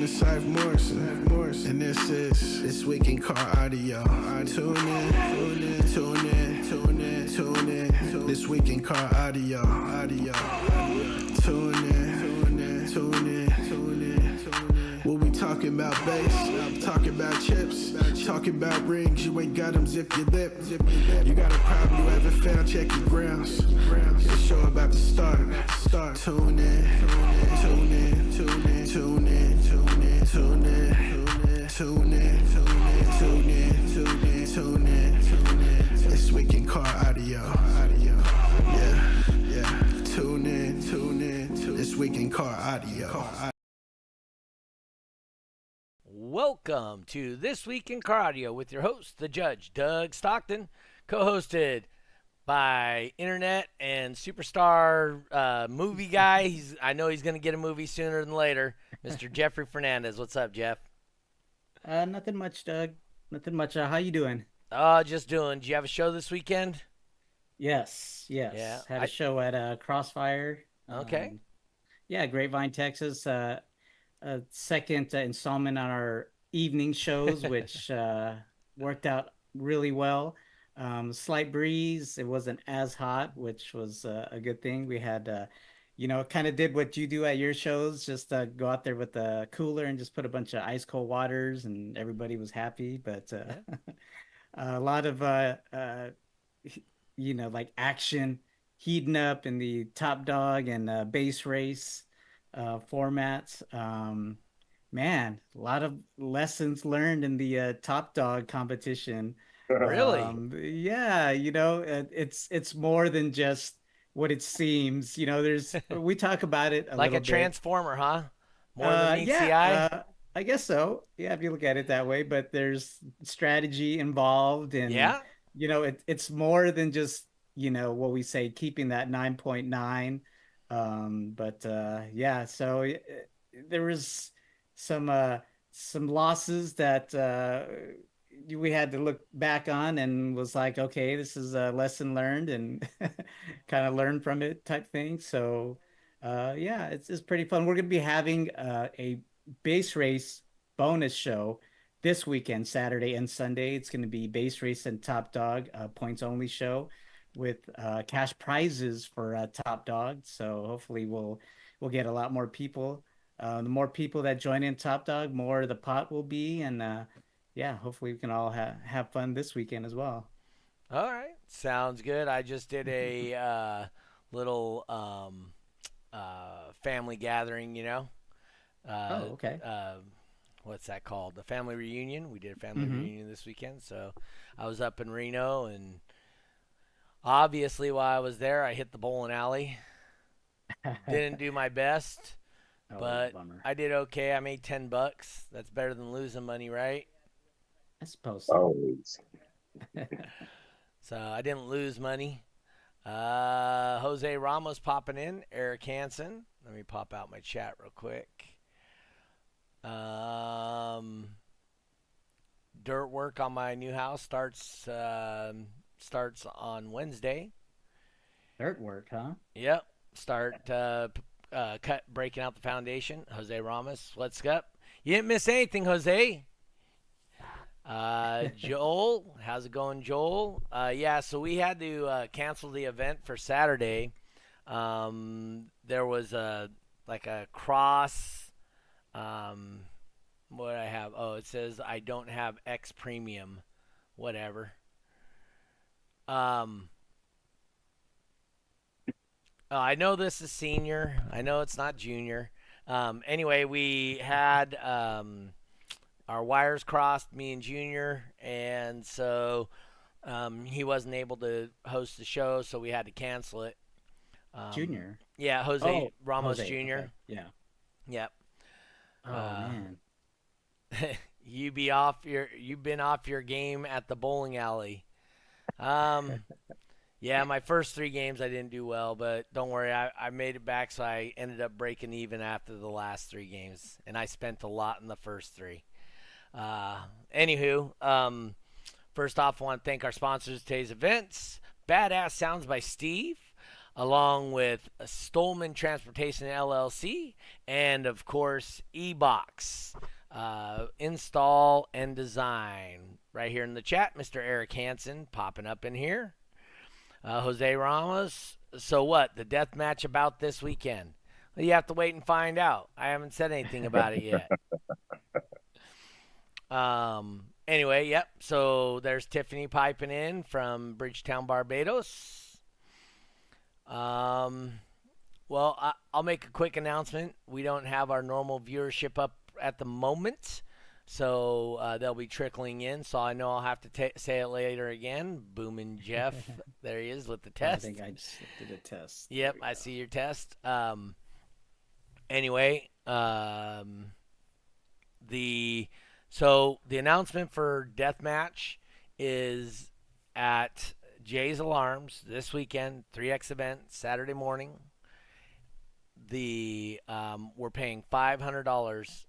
Scythe Morrison. And this is This Week in Car Audio. Tune in. This Week in Car Audio. Tune in. We'll be talking about bass, talking about chips, talking about rings. You ain't got them, zip your lip. You got a problem you haven't found, check your grounds. The show about to start. Tune in. This Week in Car Audio. Yeah. Tune in. This Week in Car Audio. Welcome to This Week in Car Audio with your host, the Judge, Doug Stockton, co-hosted by internet and superstar movie guy. I know he's going to get a movie sooner than later, Mr. Jeffrey Fernandez. What's up, Jeff? Nothing much, Doug. Nothing much. How you doing? Just doing. Did you have a show this weekend? Yes. Yeah, Had a show at Crossfire. Okay. Yeah, Grapevine, Texas. A second installment on our evening shows, which worked out really well. Slight breeze. It wasn't as hot, which was a good thing. We had, kind of did what you do at your shows, just go out there with a cooler and just put a bunch of ice cold waters, and everybody was happy. But a lot of, like action heating up in the top dog and base race formats. Man, a lot of lessons learned in the top dog competition. Really? Yeah, it's more than just what it seems. We talk about it a Like little a bit. transformer, huh? More than meets the eye? I guess so. Yeah, if you look at it that way, but there's strategy involved, and Yeah. it's more than just what we say, keeping that 9.9. Yeah, so there was some losses that we had to look back on, and was like, okay, this is a lesson learned, and kind of learn from it type thing. So yeah, it's pretty fun. We're gonna be having a base race bonus show this weekend, Saturday and Sunday. It's going to be base race and top dog, points only show with cash prizes for top dog. So hopefully we'll get a lot more people. The more people that join in top dog, more the pot will be. And yeah, hopefully we can all have fun this weekend as well. All right. Sounds good. I just did a little family gathering, Okay. What's that called? The family reunion. We did a family reunion this weekend. So I was up in Reno, and obviously while I was there, I hit the bowling alley. Didn't do my best, but bummer. I did okay. I made $10. That's better than losing money, right? I suppose so. Always. So I didn't lose money. Jose Ramos popping in. Eric Hansen. Let me pop out my chat real quick. Dirt work on my new house starts on Wednesday. Dirt work, huh? Yep. Start breaking out the foundation. Jose Ramos, let's go. You didn't miss anything, Jose. Joel, how's it going, Joel? Yeah, so we had to cancel the event for Saturday. There was a cross. What do I have? Oh, it says I don't have X Premium. Whatever. I know this is senior. I know it's not junior. Anyway, we had our wires crossed, me and Junior, and so he wasn't able to host the show, so we had to cancel it. Junior? Yeah, Jose Ramos Jose. Jr. Okay. Yeah. Yep. Oh, man. You've been off your game at the bowling alley. Yeah, my first 3 games I didn't do well, but don't worry, I made it back, so I ended up breaking even after the last 3 games, and I spent a lot in the first 3. Anywho, first off, I want to thank our sponsors of today's events. Badass Sounds by Steve. along with Stolman Transportation LLC, and of course, eBox install and design. Right here in the chat, Mr. Eric Hansen popping up in here. Jose Ramos. So what? The death match about this weekend? Well, you have to wait and find out. I haven't said anything about it yet. Anyway, yep. So there's Tiffany piping in from Bridgetown, Barbados. Well, I'll make a quick announcement. We don't have our normal viewership up at the moment, so they'll be trickling in. So I know I'll have to say it later again. Boomin' Jeff, there he is with the test. I think I just did a test. Yep, I see your test. Anyway, the announcement for Deathmatch is at Jay's Alarms this weekend, 3X event, Saturday morning. We're paying $500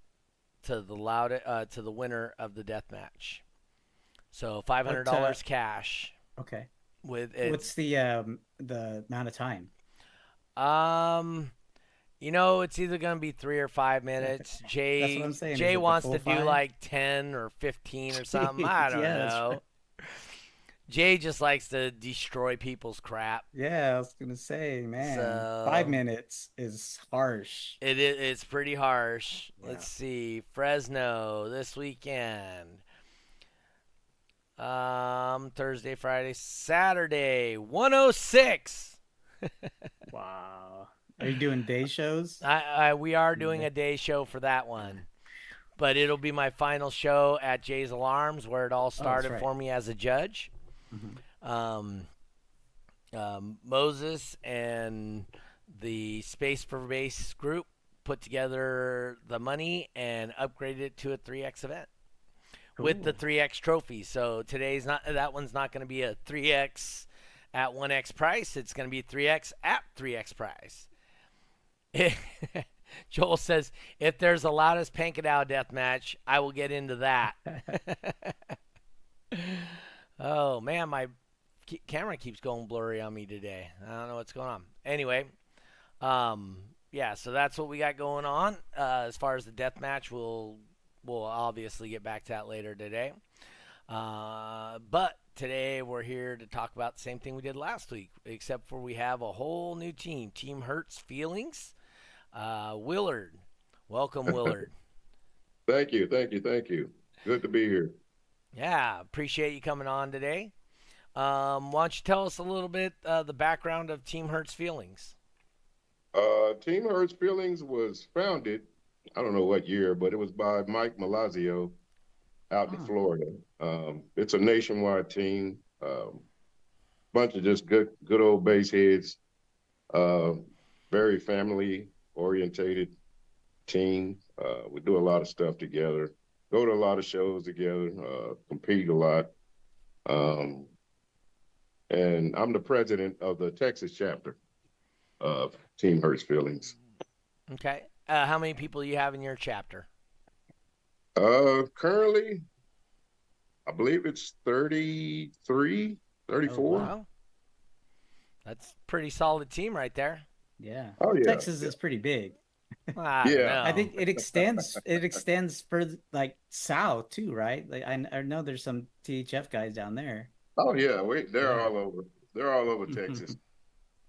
to the winner of the deathmatch. So $500 cash. Okay. What's the amount of time? It's either going to be 3 or 5 minutes. Jay, that's what I'm saying. Jay wants to do like 10 or 15 or something. I don't know. Right. Jay just likes to destroy people's crap. Yeah, I was going to say, man, 5 minutes is harsh. It is. It's pretty harsh. Yeah. Let's see. Fresno this weekend. Thursday, Friday, Saturday, 106. Wow. Are you doing day shows? We are doing a day show for that one. But it'll be my final show at Jay's Alarms, where it all started for me as a judge. Mm-hmm. Moses and the Space for Base group put together the money and upgraded it to a 3X event. Cool. With the 3X trophy. So that one's not going to be a 3X at 1X price. It's going to be 3X at 3X price. Joel says, if there's a Lattice Pankadow death match, I will get into that. Oh, man, my camera keeps going blurry on me today. I don't know what's going on. Anyway, yeah, so that's what we got going on. As far as the death match, we'll obviously get back to that later today. But today we're here to talk about the same thing we did last week, except for we have a whole new team, Team Hertz Feelings. Willard. Welcome, Willard. Thank you. Good to be here. Yeah, appreciate you coming on today. Why don't you tell us a little bit the background of Team Hertz Feelings? Team Hertz Feelings was founded, I don't know what year, but it was by Mike Malazio out in Florida. It's a nationwide team, bunch of just good old base heads, very family orientated team. We do a lot of stuff together, go to a lot of shows together, compete a lot. And I'm the president of the Texas chapter of Team Hertz Feelings. Okay. How many people do you have in your chapter? Currently, I believe it's 33, 34. Oh, wow. That's a pretty solid team right there. Yeah. Oh, yeah. Texas is pretty big. I think it extends further, like south too, right? Like I know there's some THF guys down there. Oh yeah, they're all over. They're all over Texas.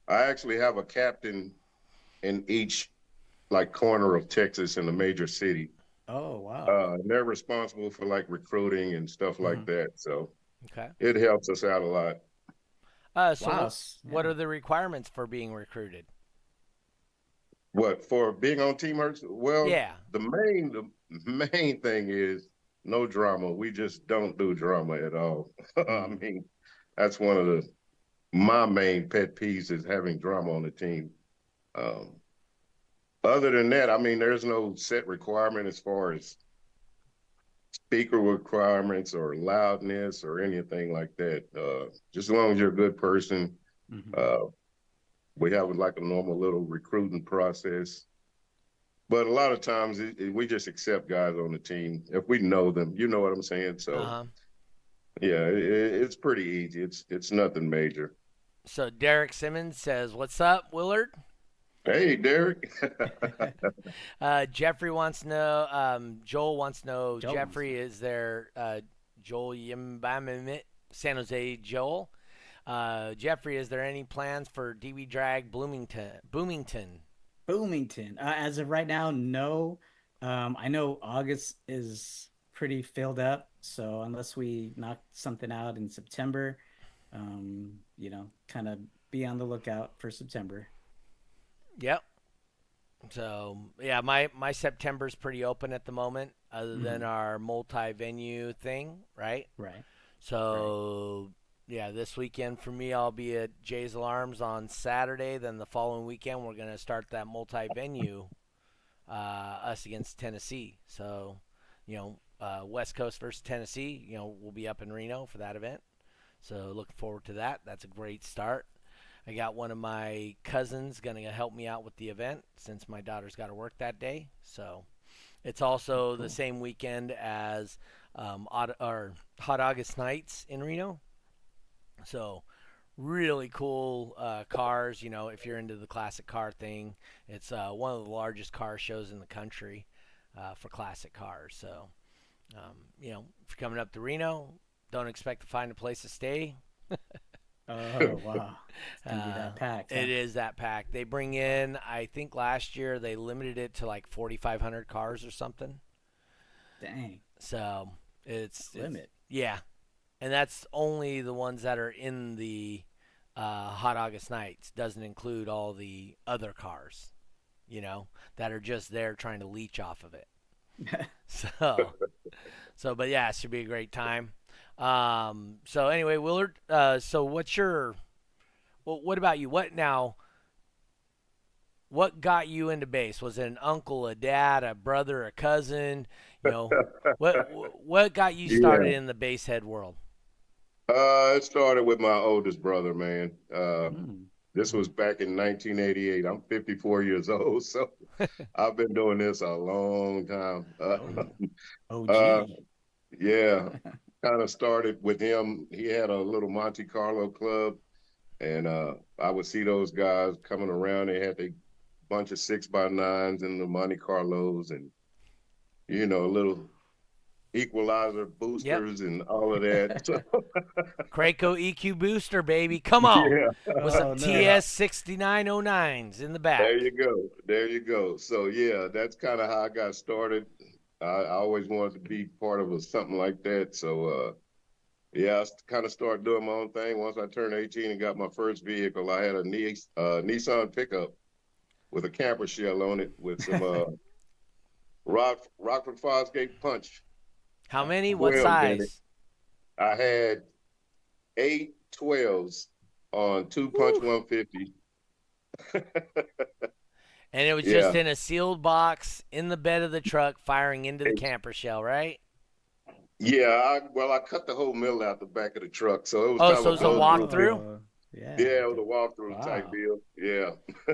I actually have a captain in each like corner of Texas in a major city. Oh wow. They're responsible for like recruiting and stuff like that. So okay, it helps us out a lot. What are the requirements for being recruited? What, for being on Team Hertz? Well, yeah. The main thing is no drama. We just don't do drama at all. I mean, that's one of my main pet peeves is having drama on the team. Other than that, I mean, there's no set requirement as far as speaker requirements or loudness or anything like that. Just as long as you're a good person, we have like a normal little recruiting process. But a lot of times we just accept guys on the team if we know them. You know what I'm saying? So, yeah, it's pretty easy. It's nothing major. So Derek Simmons says, "What's up, Willard?" Hey, Derek. Jeffrey wants to know. Joel wants to know. Joel wants Jeffrey is there. Joel Yimbamimit, San Jose. Joel. Jeffrey, is there any plans for DB Drag Bloomington? As of right now, no. I know August is pretty filled up, so unless we knock something out in September, kind of be on the lookout for September. Yep. So yeah, my September's pretty open at the moment, other than our multi-venue thing, right? Right. So yeah, this weekend for me, I'll be at Jay's Alarms on Saturday. Then the following weekend, we're gonna start that multi-venue, us against Tennessee. So, West Coast versus Tennessee. We'll be up in Reno for that event. So looking forward to that. That's a great start. I got one of my cousins going to help me out with the event since my daughter's got to work that day. So it's also the same weekend as Hot August Nights in Reno. So really cool cars. If you're into the classic car thing, it's one of the largest car shows in the country for classic cars. So, if you're coming up to Reno, don't expect to find a place to stay. Oh, wow. It's going to be that packed. Huh? It is that packed. They bring in, I think last year they limited it to like 4,500 cars or something. Dang. So it's limit. Yeah. And that's only the ones that are in the Hot August Nights. Doesn't include all the other cars, that are just there trying to leech off of it. But yeah, it should be a great time. So anyway, Willard, so what about you? What got you into bass? Was it an uncle, a dad, a brother, a cousin? What got you started in the bass head world? It started with my oldest brother, man. This was back in 1988. I'm 54 years old, so I've been doing this a long time. Yeah. Kind of started with him. He had a little Monte Carlo club, and I would see those guys coming around. They had a bunch of 6x9s and the Monte Carlos, and little equalizer boosters and all of that. Craco EQ booster, baby, come on! Yeah. With some TS 6909s in the back. There you go. So yeah, that's kind of how I got started. I always wanted to be part of something like that. So, I kind of started doing my own thing. Once I turned 18 and got my first vehicle, I had a Nissan pickup with a camper shell on it with some Rockford Fosgate punch. How many? What size? I had 8 12s on 2-punch 150. And it was just in a sealed box in the bed of the truck firing into the camper shell, right? Yeah, I cut the whole middle out the back of the truck. So it was so it was a walkthrough? Yeah, it was a walkthrough type deal. Yeah.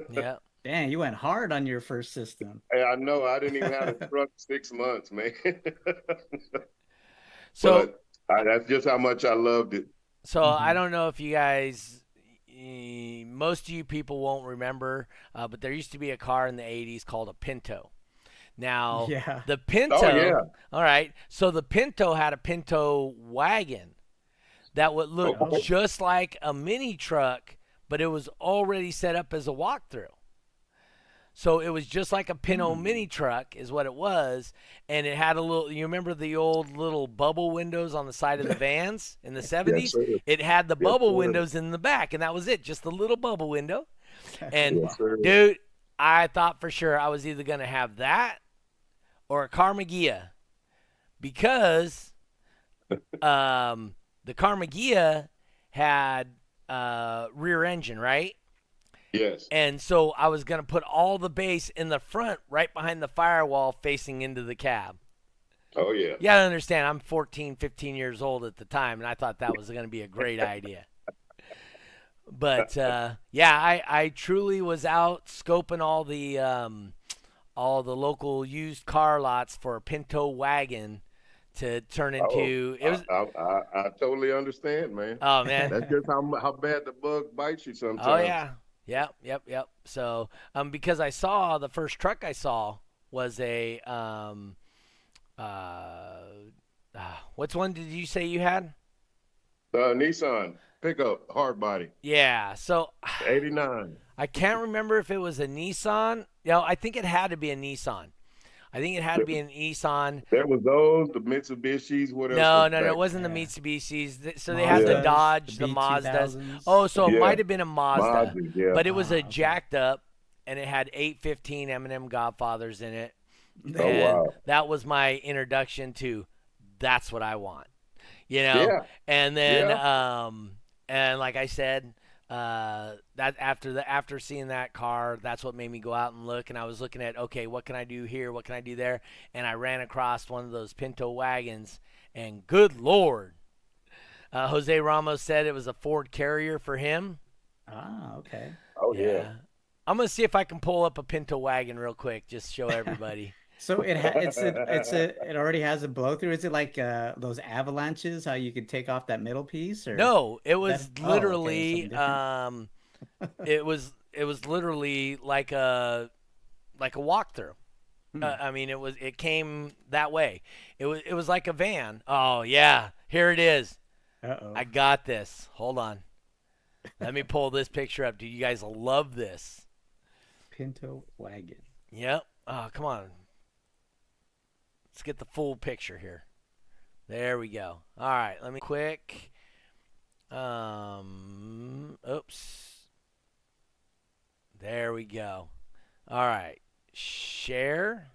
Yeah. Dang, you went hard on your first system. Hey, I know. I didn't even have a truck 6 months, man. So that's just how much I loved it. So I don't know if you guys... most of you people won't remember, but there used to be a car in the 80s called a Pinto. Now, the Pinto, all right, so the Pinto had a Pinto wagon that would look just like a mini truck, but it was already set up as a walkthrough. So it was just like a Pinto mini truck is what it was, and it had a little, you remember the old little bubble windows on the side of the vans in the 70s? Yes, it had the bubble windows in the back, and that was it, just the little bubble window. And, dude, I thought for sure I was either going to have that or a Carmagia, because the Carmagia had rear engine, right? Yes. And so I was going to put all the bass in the front right behind the firewall facing into the cab. Oh, yeah. You got to understand, I'm 14, 15 years old at the time, and I thought that was going to be a great idea. But, I truly was out scoping all the local used car lots for a Pinto wagon to turn Oh, into it was. I totally understand, man. Oh man. That's just how bad the bug bites you Oh sometimes. yeah. Yep. So because I saw the first truck I saw was a uh, what's one did you say you had? Nissan pickup, hard body, Yeah. So 89. I can't remember if it was a Nissan. I think it had to be a Nissan. I think it had to be an Nissan. There was those, the Mitsubishis, what else No, was no, no, back? it wasn't the Yeah. Mitsubishis. So they had the Mazdas, Yeah. Dodge, the the Mazdas. B2000s. Oh, so it Yeah, might have been a Mazda, Mazda, yeah. but it was a Okay. jacked up, and it had 815 M&M Godfathers in it. Oh, And wow. that was my introduction to that's what I want. Yeah, And then yeah. and like I said, that after seeing that car, that's what made me go out and look. And I was looking at, okay, what can I do here? What can I do there? And I ran across one of those Pinto wagons, and good Lord, Jose Ramos said it was a Ford Carrier for him. Okay. Oh, yeah. I'm gonna see if I can pull up a Pinto wagon real quick, just show everybody. So it already has a blow through. Is it like those avalanches? How you could take off that middle piece, or No, it was that? Oh, okay, literally something different. it was literally like a walkthrough. Hmm. I mean, it came that way. It was like a van. Oh yeah, here it is. Uh-oh. I got this. Hold on, let me pull this picture up. Do you guys love this? Pinto wagon. Yep. Oh, come on. Let's get the full picture here. There we go. All right, let me quick. Oops. There we go. All right. Share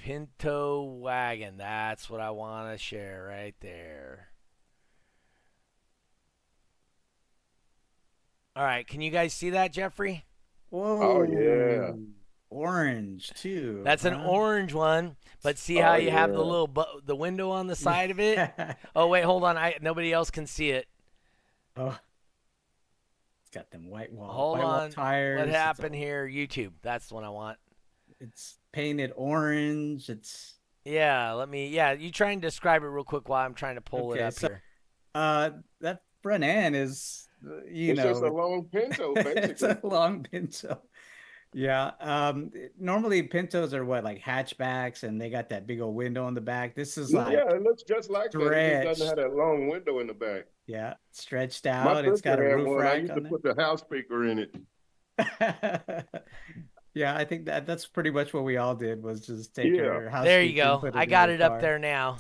Pinto wagon. That's what I want to share right there. All right. Can you guys see that, Jeffrey? Whoa. Oh, yeah. Orange too. That's an huh? orange one, but see how Oh, you have the yeah. little the window on the side of it? Oh wait, hold on. Nobody else can see it. Oh, it's got them white Hold wall on. tires. What happened here? YouTube. That's the one I want. It's painted orange. It's Yeah, you try and describe it real quick while I'm trying to pull it okay. up So here. that front end is It's just a long Pinto, it's basically. a long Pinto. Yeah. Normally Pintos are what, like hatchbacks, and they got that big old window on the back. This is Yeah, like it looks just like that. It just doesn't have stretched. that long window in the back. Yeah, stretched My out. It's got a sister had roof one. I rack used to on put the house speaker in it. there. Yeah, I think that's pretty much what we all did, was just take Yeah. our house There you speaker and go. put I it in got the it up car. there now.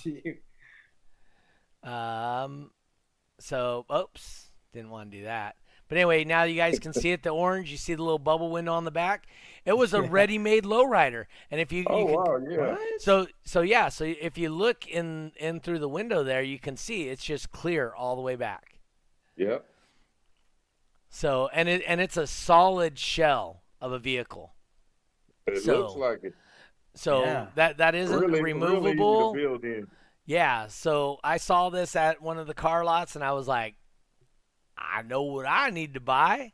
So oops, didn't want to do that. But anyway, now you guys can see it, the orange, you see the little bubble window on the back. It was a Yeah. ready-made lowrider. And if you Oh, can wow, yeah. What? so if you look in through the window there, you can see it's just clear all the way back. Yeah. So and it's a solid shell of a vehicle. It So- looks like it. So Yeah. that isn't Really removable. easy to build in. Yeah, so I saw this at one of the car lots and I was like, I know what I need to buy.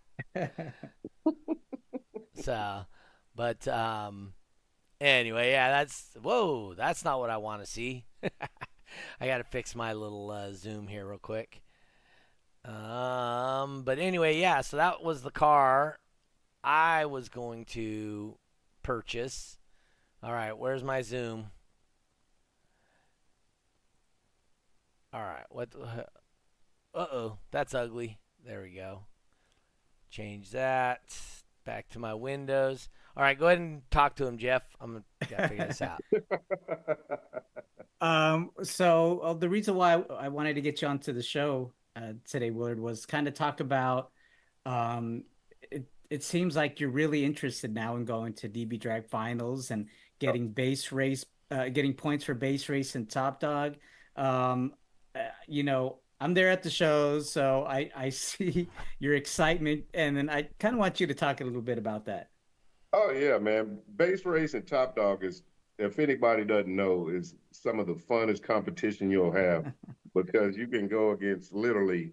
So, but anyway, yeah, that's not what I want to see. I got to fix my little zoom here real quick. But anyway, yeah, so that was the car I was going to purchase. All right, where's my zoom? All right, what? Uh-oh, that's ugly. There we go. Change that. Back to my windows. All right, go ahead and talk to him, Jeff. I'm gonna figure this out. So the reason why I wanted to get you onto the show today, Willard, was kind of talk about it seems like you're really interested now in going to DB Drag finals and getting getting points for base race and top dog. I'm there at the shows, so I see your excitement, and then I kind of want you to talk a little bit about that. Oh, yeah, man. Base race and Top Dog is, if anybody doesn't know, is some of the funnest competition you'll have because you can go against literally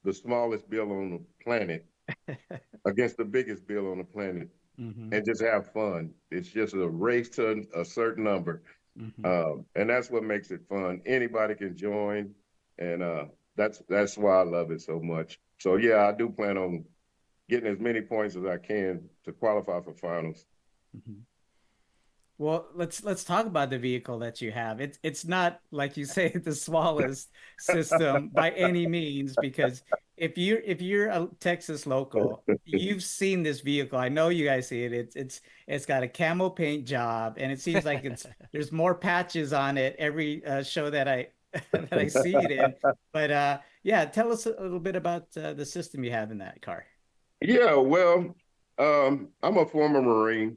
the smallest bill on the planet against the biggest bill on the planet Mhm. and just have fun. It's just a race to a certain number. And that's what makes it fun. Anybody can join, and that's why I love it so much. So yeah, I do plan on getting as many points as I can to qualify for finals. Well, let's talk about the vehicle that you have. It's not like you say the smallest system by any means, because if you're a Texas local, you've seen this vehicle. I know you guys see it. It's got a camo paint job, and it seems like there's more patches on it every show that I that I see it in. But yeah, tell us a little bit about the system you have in that car. Yeah, well, I'm a former Marine,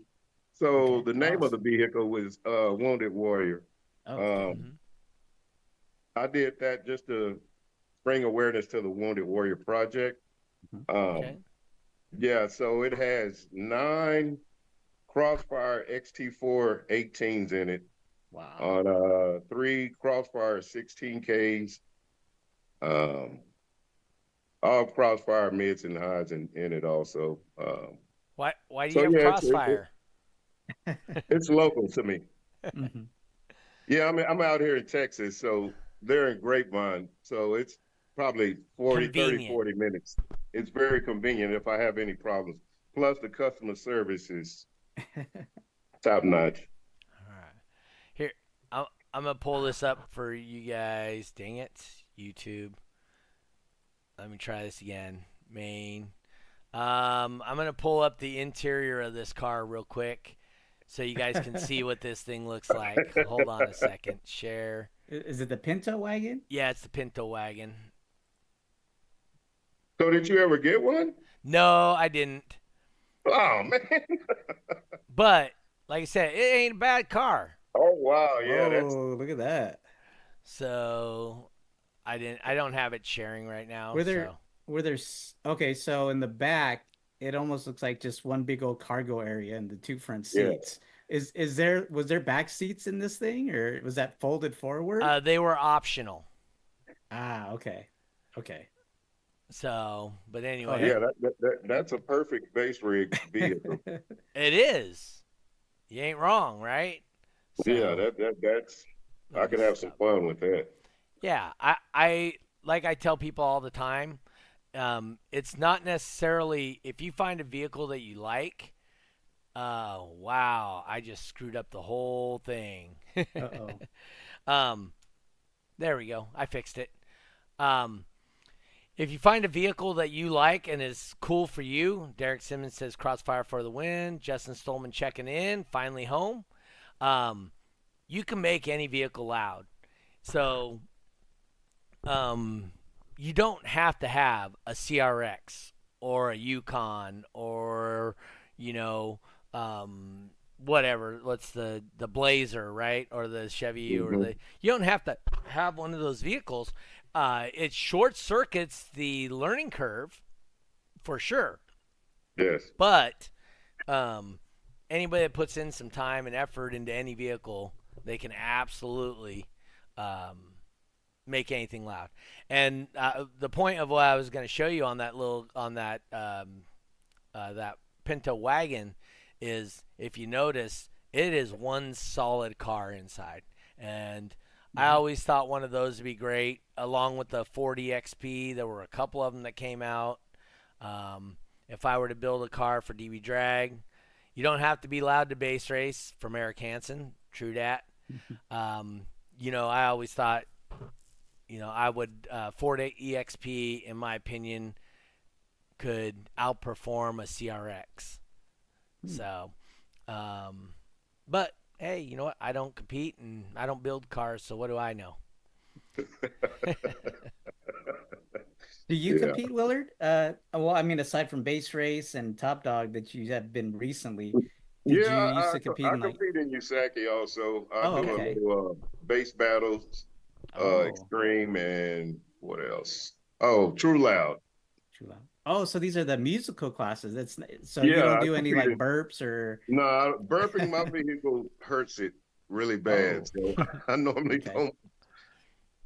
so Okay, the name of the awesome. vehicle was Wounded Warrior. Oh, okay. Um, I did that just to bring awareness to the Wounded Warrior Project. Mhm. Okay. Um, yeah, so it has 9 Crossfire XT4 18s in it Wow. on 3 Crossfire 16Ks, um, all Crossfire mids and highs in it also. Why do you So have yeah, Crossfire? it's local to me. Mhm. Yeah, I mean, I'm out here in Texas, so they're in Grapevine. So it's probably 30, Convenient. 40 minutes. It's very convenient if I have any problems. Plus, the customer service is top notch. All right. Here, I'm, I'm gonna pull this up for you guys. Dang it, YouTube. Let me try this again. Main. I'm gonna pull up the interior of this car real quick, so you guys can see what this thing looks like. Hold on a second. Share. Is it the Pinto wagon? Yeah, it's the Pinto wagon. So, did you ever get one? No, I didn't. Oh, man. But like I said, it ain't a bad car. Oh, wow. Yeah, that's, Whoa, look at that. So I didn't. I don't have it sharing right now. Were there So okay, so in the back, it almost looks like just one big old cargo area and the two front yeah. seats. Was there back seats in this thing, or was that folded forward? they were optional. Ah, okay. Okay. So, but Oh, anyway, Yeah, that's a perfect base rig vehicle. it is. You ain't wrong, right? Yeah, So that's, let I me could have some stop. fun with that. Yeah, I like I tell people all the time. It's not necessarily if you find a vehicle that you like. Wow, I just screwed up the whole thing. Uh-oh. um, there we go. I fixed it. Um, if you find a vehicle that you like and is cool for you, Derek Simmons says Crossfire for the win. Justin Stolman checking in, finally home. Um, you can make any vehicle loud. So um, you don't have to have a CRX or a Yukon or you know whatever. What's the Blazer, right? Or the Chevy or Hmm. the. You don't have to have one of those vehicles. It short circuits the learning curve for sure, Yes. but um, anybody that puts in some time and effort into any vehicle, they can absolutely um, make anything loud. And the point of what I was going to show you on that Pinto wagon is, if you notice, it is one solid car inside, and I Mhm. always thought one of those would be great, along with the 40 XP. There were a couple of them that came out. Um, if I were to build a car for DB Drag, you don't have to be loud to base race from Eric Hansen. True that. I always thought, I would Ford EXP, in my opinion, could outperform a CRX. Hmm. So, um, but hey, you know what? I don't compete and I don't build cars, so what do I know? Do you Yeah. compete, Willard? Well, I mean, aside from Base Race and Top Dog that you have been recently, did you Yeah, used to compete I in like? compete in U.S.A.C.A also. I Oh, do a okay. little base battles, Oh, extreme, and what else? Oh, True Loud. true. Oh, so these are the musical classes. So you Yeah, don't I do any like competed. burps or? No, burping my vehicle hurts it really bad. Oh, So I normally okay. don't,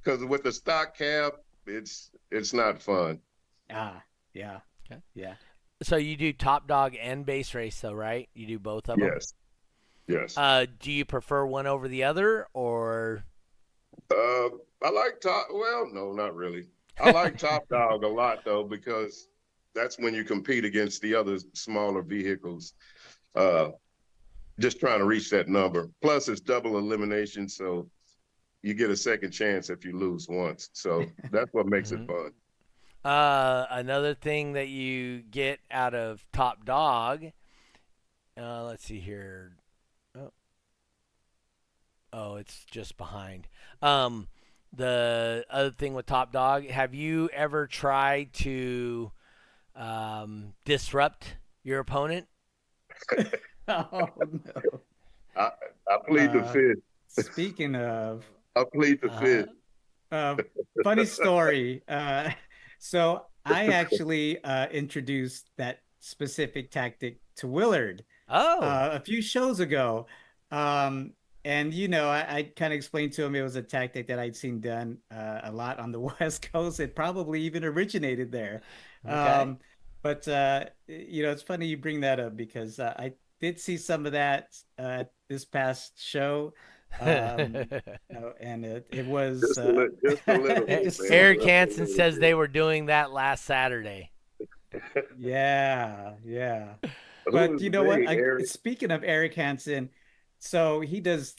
because with the stock cab, it's not fun. Ah, yeah, Okay. yeah. So you do Top Dog and Base Race, though, right? You do both of them. Yes. Yes. Do you prefer one over the other, or? I like top. Well, no, not really. I like Top Dog a lot though because that's when you compete against the other smaller vehicles. Uh, just trying to reach that number. Plus, it's double elimination, so you get a second chance if you lose once. So that's what makes it fun. Another thing that you get out of Top Dog. Let's see here. Oh, it's just behind. The other thing with Top Dog, have you ever tried to disrupt your opponent? Oh no. I, I plead the fifth. Speaking of, I plead the fifth. funny story. So I actually introduced that specific tactic to Willard a few shows ago. Um, and I kind of explained to him it was a tactic that I'd seen done a lot on the West Coast. It probably even originated there. Okay. But it's funny you bring that up because I did see some of that this past show. And it was just a little bit. Eric Hansen says they were doing that last Saturday. Yeah. But you know what? Speaking of Eric Hansen, so he does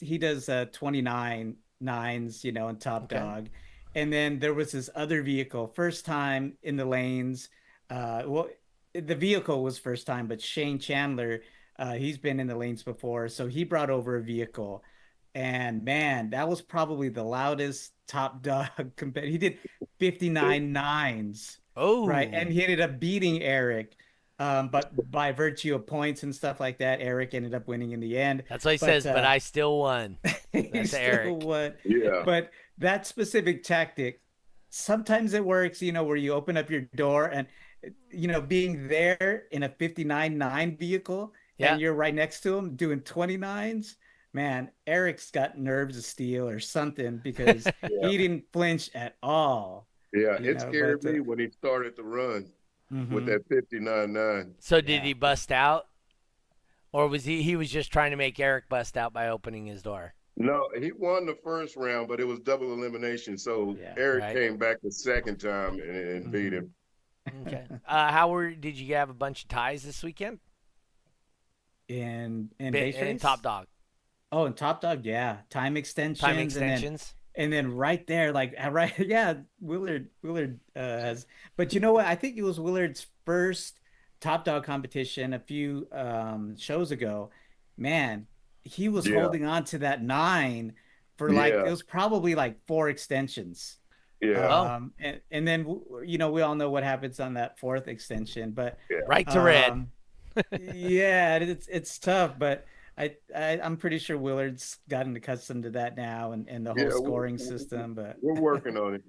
29 nines, in Top Dog. And then there was this other vehicle, first time in the lanes. Well, the vehicle was first time, but Shane Chandler, he's been in the lanes before. So he brought over a vehicle. And man, that was probably the loudest Top Dog competitor. He did 59 nines. Oh, right. And he ended up beating Eric. But by virtue of points and stuff like that, Eric ended up winning in the end. That's what he says, but I still won. That's Eric. Won. Yeah. But that specific tactic, sometimes it works, where you open up your door and, being there in a 59-9 vehicle and you're right next to him doing 29s. Man, Eric's got nerves of steel or something because he didn't flinch at all. Yeah, it scared me when he started to run. With that 59-9. So did he bust out? Or was he was just trying to make Eric bust out by opening his door? No, he won the first round, but it was double elimination. So Eric came back the second time and beat him. Okay. Did you have a bunch of ties this weekend? In base race? In Top Dog. Oh, in Top Dog, yeah. Time extensions. And then right there, Willard has. But you know what? I think it was Willard's first Top Dog competition a few shows ago. Man, he was holding on to that 9 for it was probably like 4 extensions. Yeah. And then we all know what happens on that 4th extension, but right to red. it's tough, but I'm pretty sure Willard's gotten accustomed to that now and the whole scoring system, but we're working on it.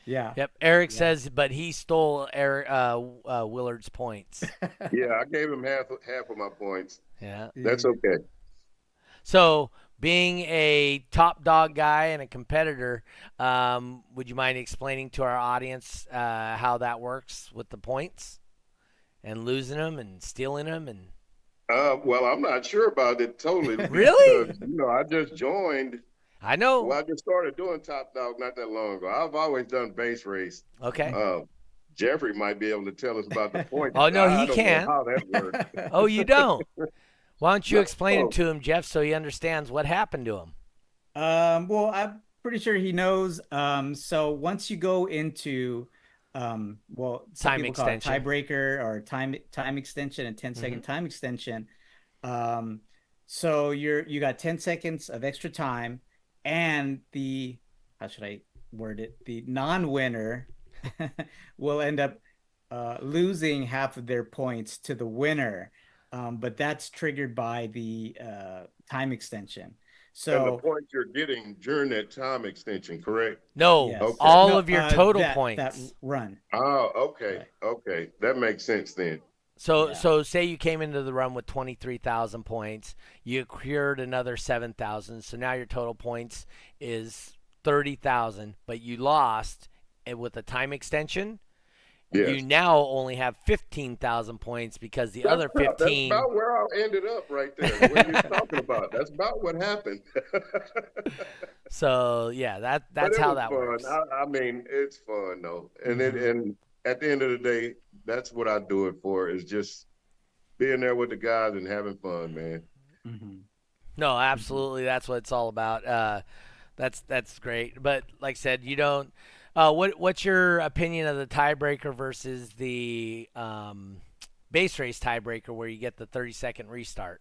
Yeah. Yep. Eric says, but he stole Willard's points. Yeah, I gave him half of my points. Yeah. That's okay. So, being a Top Dog guy and a competitor, would you mind explaining to our audience how that works with the points and losing them and stealing them and? Well, I'm not sure about it totally. Really? Because, I just joined. I know. Well, I just started doing Top Dog not that long ago. I've always done base race. Okay. Jeffrey might be able to tell us about the points. Oh, no, he I don't can. know how that works. Oh, you don't? Why don't you explain it to him, Jeff, so he understands what happened to him? Well, I'm pretty sure he knows. So once you go into some time extension, tiebreaker or time extension and 10-second time extension. So you got 10 seconds of extra time, and how should I word it? The non-winner will end up losing half of their points to the winner, but that's triggered by the time extension. So and the points you're getting during that time extension, correct? No, yes. Okay. All of your total points. That run. Oh, okay. Right. Okay. That makes sense then. So say you came into the run with 23,000 points, you accrued another 7,000, so now your total points is 30,000, but you lost with a time extension, You Yes. now only have 15,000 points because the other That's 15. about where I ended up right there. What you're talking about. That's about what happened. So yeah, But that's it how was that fun. works. I mean, it's fun though. Mhm. And at the end of the day, that's what I do it for, is just being there with the guys and having fun, man. Mhm. No, Mhm. absolutely, that's what it's all about. That's great. But like I said, you don't. What's your opinion of the tiebreaker versus the base race tiebreaker, where you get the 30-second restart?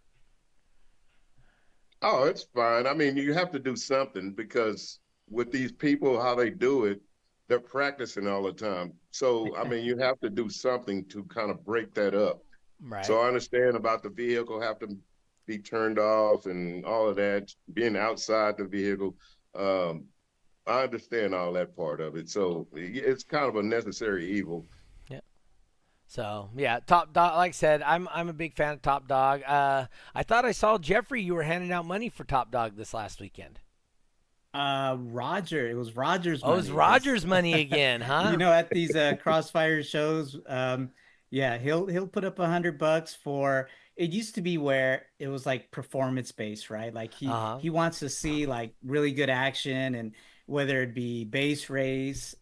Oh, it's fine. I mean, you have to do something because with these people, how they do it, they're practicing all the time. So, I mean, you have to do something to kind of break that up. Right. So I understand about the vehicle have to be turned off and all of that, being outside the vehicle. Um, I understand all that part of it. So it's kind of a necessary evil. Yeah. So yeah, Top Dog. Like I said, I'm a big fan of Top Dog. I thought I saw Jeffrey. You were handing out money for Top Dog this last weekend. Roger, it was Roger's Oh, it was money because Rogers' money again, huh? at these crossfire shows, yeah, he'll put up $100 for. It used to be where it was like performance based, right? Like Uh huh. he wants to see like really good action, and whether it be base race.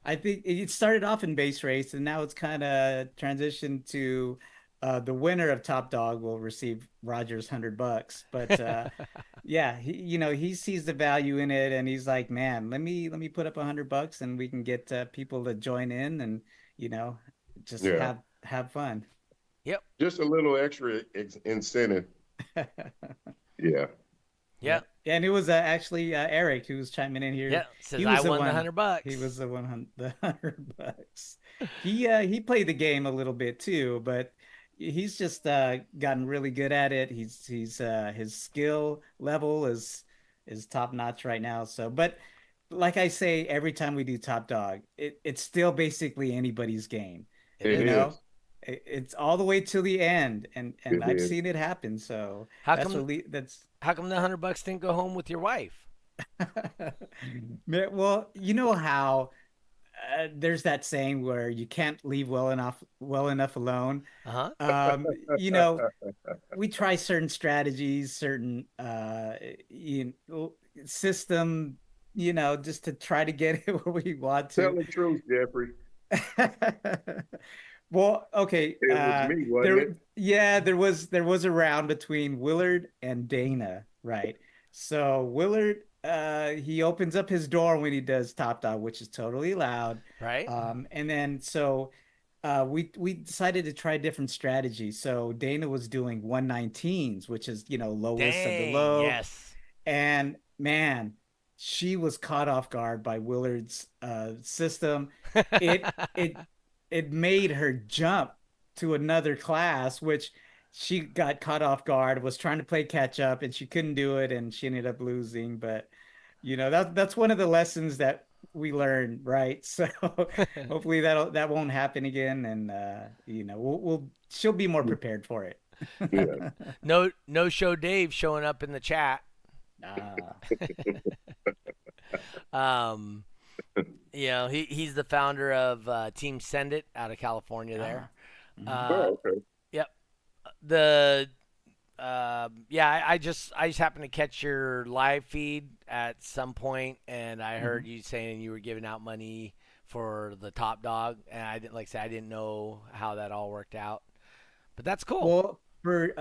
I think it started off in base race, and now it's kind of transitioned to the winner of Top Dog will receive Roger's $100. But yeah, he sees the value in it, and he's like, man, let me put up $100, and we can get people to join in, and you know, just Yeah. have fun. Yep. Just a little extra incentive. Yeah. Yeah, Yep. and it was actually Eric who was chiming in here. Yep. Says He I was the won the one. hundred He was bucks. the the $100. He played the game a little bit too, but he's just gotten really good at it. He's his skill level is top notch right now. So, but like I say, every time we do Top Dog, it's still basically anybody's game. It It You is. know, is. it's all the way till the end, and It I've is. seen it happen. So How that's come? what that's. How come the $100 didn't go home with your wife? Well, you know how there's that saying where you can't leave well enough alone. Uh huh. Um, you know, we try certain strategies, certain system, just to try to get it where we want Tell to. the truth, Jeffrey. Well, okay. It was me, wasn't There, it? yeah, there was a round between Willard and Dana, right? So Willard, he opens up his door when he does Top Dog, which is totally loud. Right. And then so we decided to try different strategies. So Dana was doing 119s, which is lowest of the Dang. low, Yes. and man, she was caught off guard by Willard's system. It it it made her jump to another class, which she got caught off guard, was trying to play catch up, and she couldn't do it, and she ended up losing. But that's one of the lessons that we learned, right? So hopefully that won't happen again, and we'll she'll be more prepared for it. Yeah. No show Dave showing up in the chat. Ah. Um, he's the founder of Team Send It out of California there. Mhm. Uh, Oh, okay. yep. The yeah, I just happened to catch your live feed at some point, and I heard Mhm. you saying you were giving out money for the Top Dog, and I didn't like I said I didn't know how that all worked out, but that's cool. Well, for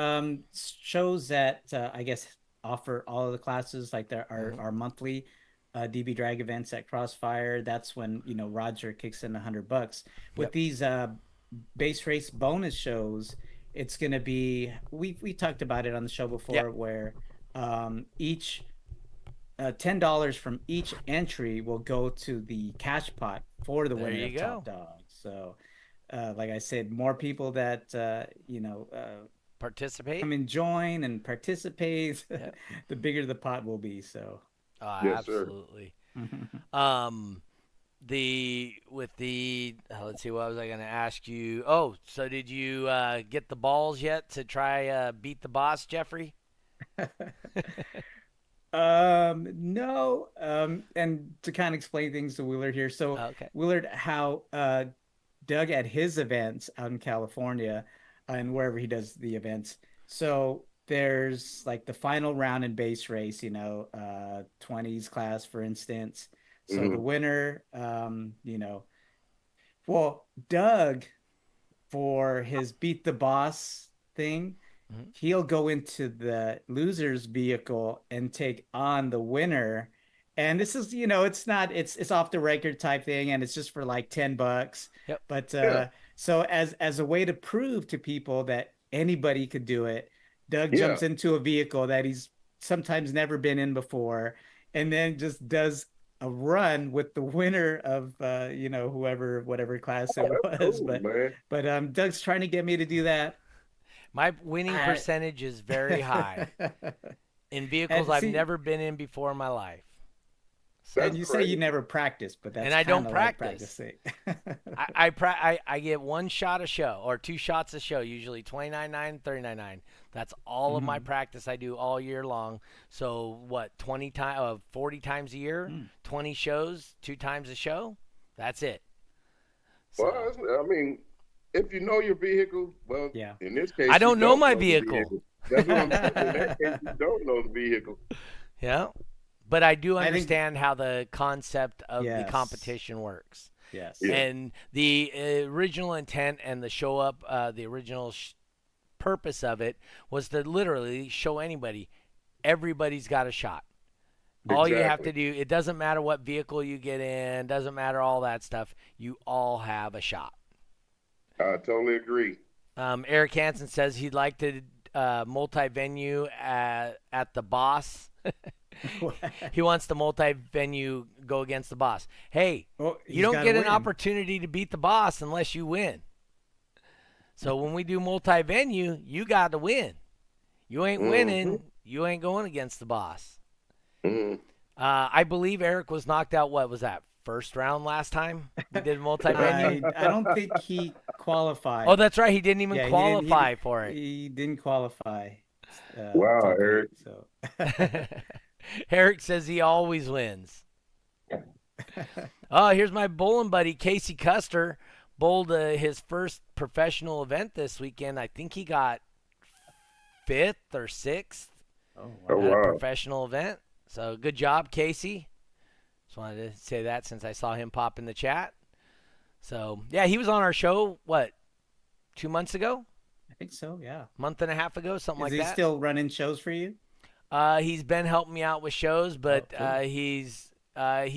shows that I guess offer all of the classes, like there are Hmm. our monthly DB drag events at Crossfire, that's when Roger kicks in $100. With Yep. these base race bonus shows, it's gonna be we talked about it on the show Yep. before, where each $10 from each entry will go to the cash pot for the There winner you of Top go. Dog. So, like I said, more people that Participate. come and join and participate, Yep. the bigger the pot will be. So, Oh, Yes, sir. absolutely. Um, the with the let's see, what was I going to ask you? Oh, so did you get the balls yet to try beat the boss, Jeffrey? no, and to kind of explain things to Willard here. So, Okay. Willard, how Doug at his events out in California and wherever he does the events. So there's like the final round in base race, 20s class, for instance. So the Hmm. winner, well, Doug, for his beat the boss thing, Mhm. he'll go into the loser's vehicle and take on the winner. And this is, it's off the record type thing, and it's just for like $10. Yep. But Yeah, so as a way to prove to people that anybody could do it, Doug yeah. jumps into a vehicle that he's sometimes never been in before, and then just does a run with the winner of whoever, whatever class it Oh, that's was. cool, But man. Doug's trying to get me to do that. My winning I percentage is very high in vehicles and I've see, never been in before in my life. and That's So, you say you crazy. never practice, but and that's I don't kind of like practice. practicing. I get one shot a show or two shots a show, usually 29.9, 39.9. That's all of my Mhm. practice I do all year long. So what, 20 times, 40 times a year, Mm. 20 shows, two times a show. That's it. Well, So I mean, if you know your vehicle, well, Yeah. in this I case, you don't know don't my know the vehicle. vehicle. That's what I'm saying. In that case, you don't know the vehicle. Yeah, but I do I think understand how the concept of the yes. competition works. Yes. Yeah, And the original intent and the show up, the original purpose of it was to literally show anybody, everybody's got a shot. All you have exactly. to do, it doesn't matter what vehicle you get in, doesn't matter all that stuff. You all have a shot. I totally agree. Eric Hansen says he'd like to multi-venue at the boss. He wants the multi-venue go against the boss. Hey, Well, you he's don't got to get an win. opportunity to beat the boss unless you win. So when we do multi-venue, you got to win. You ain't Hmm. winning, you ain't going against the boss. Hmm. I believe Eric was knocked out. What was that? First round last time we did multi-venue. I don't think he Oh, qualified. that's right. He didn't even Yeah, qualify for it. he didn't qualify Wow, to Eric. compete. So Eric says he always wins. Oh, here's my bowling buddy Casey Custer. Bowled his first professional event this weekend. I think he got fifth or sixth oh Oh, at a wow. wow. professional event. So good job, Casey. Just wanted to say that since I saw him pop in the chat. So yeah, he was on our show. What, 2 months ago? I think so, yeah. Month and a half ago, something Is like he that. still running shows for you? He's been helping me out with shows, Oh, but cool. he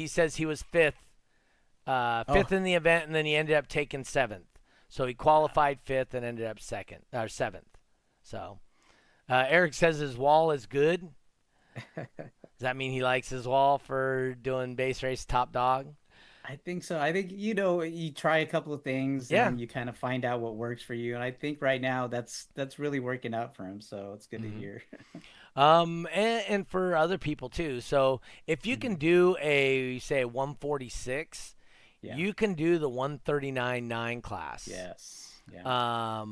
says he was fifth Oh, in the event, and then he ended up taking seventh. So he qualified fifth and ended up second or seventh. So Eric says his wall is good. Does that mean he likes his wall for doing base race top dog? I think so. I think, you try a couple of things Yeah. and you kind of find out what works for you. And I think right now that's really working out for him. So it's good to Mhm. hear. And for other people too. So if you can Mhm. do a say 146, Yeah. you can do the 139.9 class. Yes. Yeah.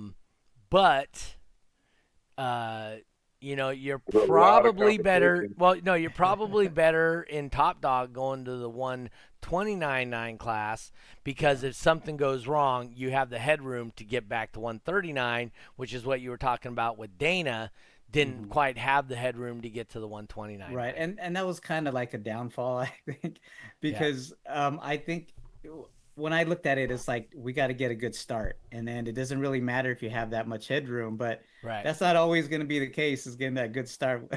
But you're There's a lot of probably better. competition. Well, no, you're probably better in Top Dog going to the 129.9 class because Yeah. if something goes wrong, you have the headroom to get back to 139, which is what you were talking about with Dana. Didn't Mhm. quite have the headroom to get to the 129. Right. And that was kind of like a downfall, I think, Yeah. because I think when I looked at it, it's like we got to get a good start. And then it doesn't really matter if you have that much headroom, but Right. that's not always going to be the case, is getting that good start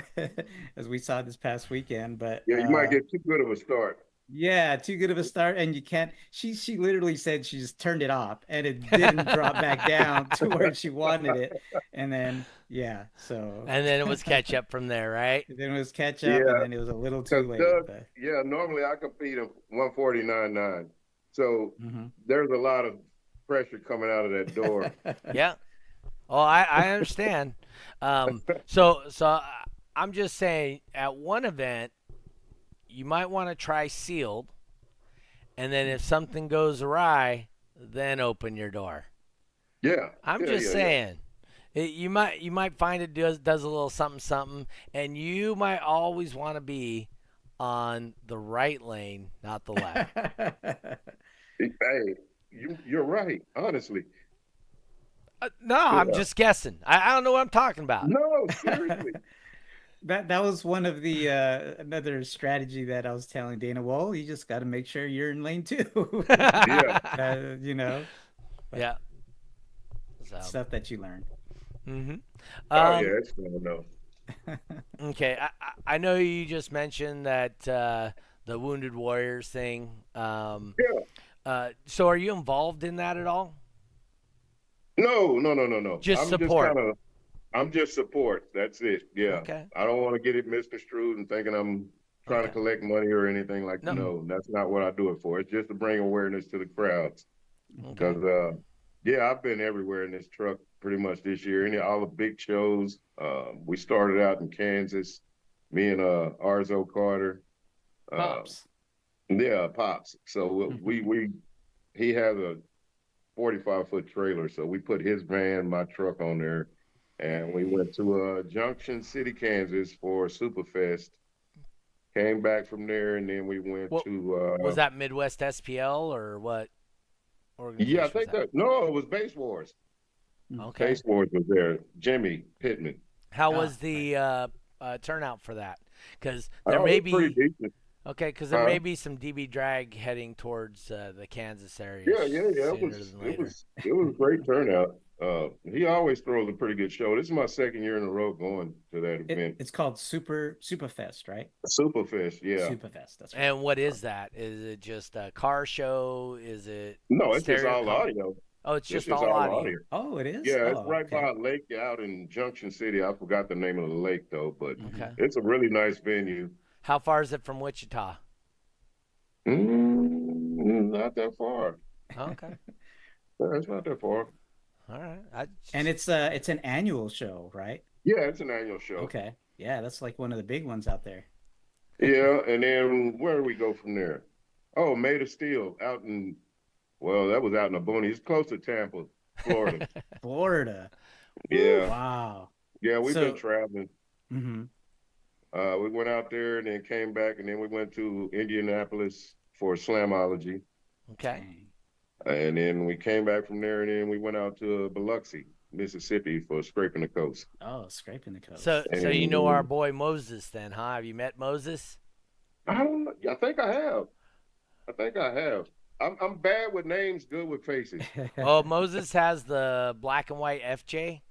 as we saw this past weekend. But Yeah, you might get too good of a start. yeah, too good of a start, and you can't. She literally said she just turned it off, and it didn't drop back down to where she wanted it. And then yeah, so And then it was catch up from there, right? then it was catch up, and Yeah, then it was a little because too late. Doug, But yeah, normally I compete at 149.9. So mhm. there's a lot of pressure coming out of that door. Yeah. Oh, I understand. So I'm just saying, at one event, you might want to try sealed, and then if something goes awry, then open your door. Yeah, I'm yeah, just yeah, yeah. saying, you might find it does a little something something, and you might always want to be on the right lane, not the left. Hey, you're right. Honestly, No, I'm yeah. just guessing. I don't know what I'm talking about. No, seriously. That was one of the another strategy that I was telling Dana. Well, you just got to make sure you're in lane two. Yeah. You know, but Yeah. So. stuff that you learn. Mm-hmm. Oh yeah, it's fun though. Okay, I know you just mentioned that the Wounded Warriors thing. Yeah. So are you involved in that at all? No. Just support. I'm just support. That's it. Yeah. Okay. I don't want to get it misconstrued and thinking I'm trying to Okay. collect money or anything like No. no, that's not what I do it for. It's just to bring awareness to the crowds. Okay. Because yeah, I've been everywhere in this truck pretty much this year. All the big shows. We started out in Kansas, me and Arzo Carter. Pops. Yeah, Pops. So he has a 45-foot trailer. So we put his van, my truck on there, and we went to Junction City, Kansas for Superfest. Came back from there, and then we went What to was that, Midwest SPL or what organization yeah, I was think that? no, it was Base Wars. Okay. Base Wars was there. Jimmy Pittman. How was the turnout for that? Because there Oh, may it was pretty be decent. because there may be some DB drag heading towards the Kansas area Yeah. sooner than later. It was a great turnout. He always throws a pretty good show. This is my second year in a row going to that event. It's called Superfest, right? Superfest, yeah. Superfest. That's right. And what is that? Is it just a car show? Is it No, it's just stereo all audio. Oh, it's It's just just all all audio. audio. Oh, it is. Yeah, it's Oh, right okay. by a lake out in Junction City. I forgot the name of the lake though, but Okay. it's a really nice venue. How far is it from Wichita? Not that far. Okay. It's not that far. All right. And it's an annual show, right? Yeah, it's an annual show. Okay. Yeah, that's like one of the big ones out there. Yeah, and then where do we go from there? Oh, Made of Steel that was out in the boonies. It's close to Tampa, Florida. Florida. Yeah. Wow. Yeah, we've So- been traveling. Mm-hmm. We went out there and then came back, and then we went to Indianapolis for Slamology. Okay. And then we came back from there, and then we went out to Biloxi, Mississippi for Scraping the Coast. Oh, scraping the coast. So you know our boy Moses then, huh? Have you met Moses? I don't know. I think I have. I'm bad with names, good with faces. Oh, Moses has the black and white FJ.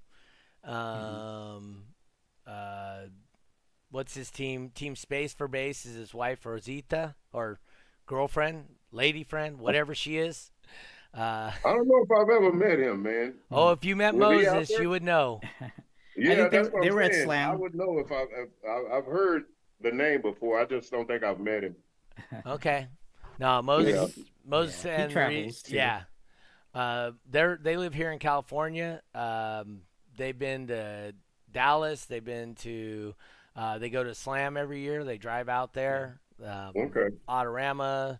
What's his team? Team Space for Base is his wife Rosita or girlfriend, lady friend, whatever she is. I don't know if I've ever met him, man. Oh, if you met Was he out Moses, there? you would know. Yeah, think that's what they I'm were at saying. Slam. I would know if I've heard the name before. I just don't think I've met him. Okay. No, Moses. Yeah. Moses Yeah, he and travels, too. yeah. They live here in California. They've been to Dallas. They've been to. They go to Slam every year. They drive out there. Okay. Autorama.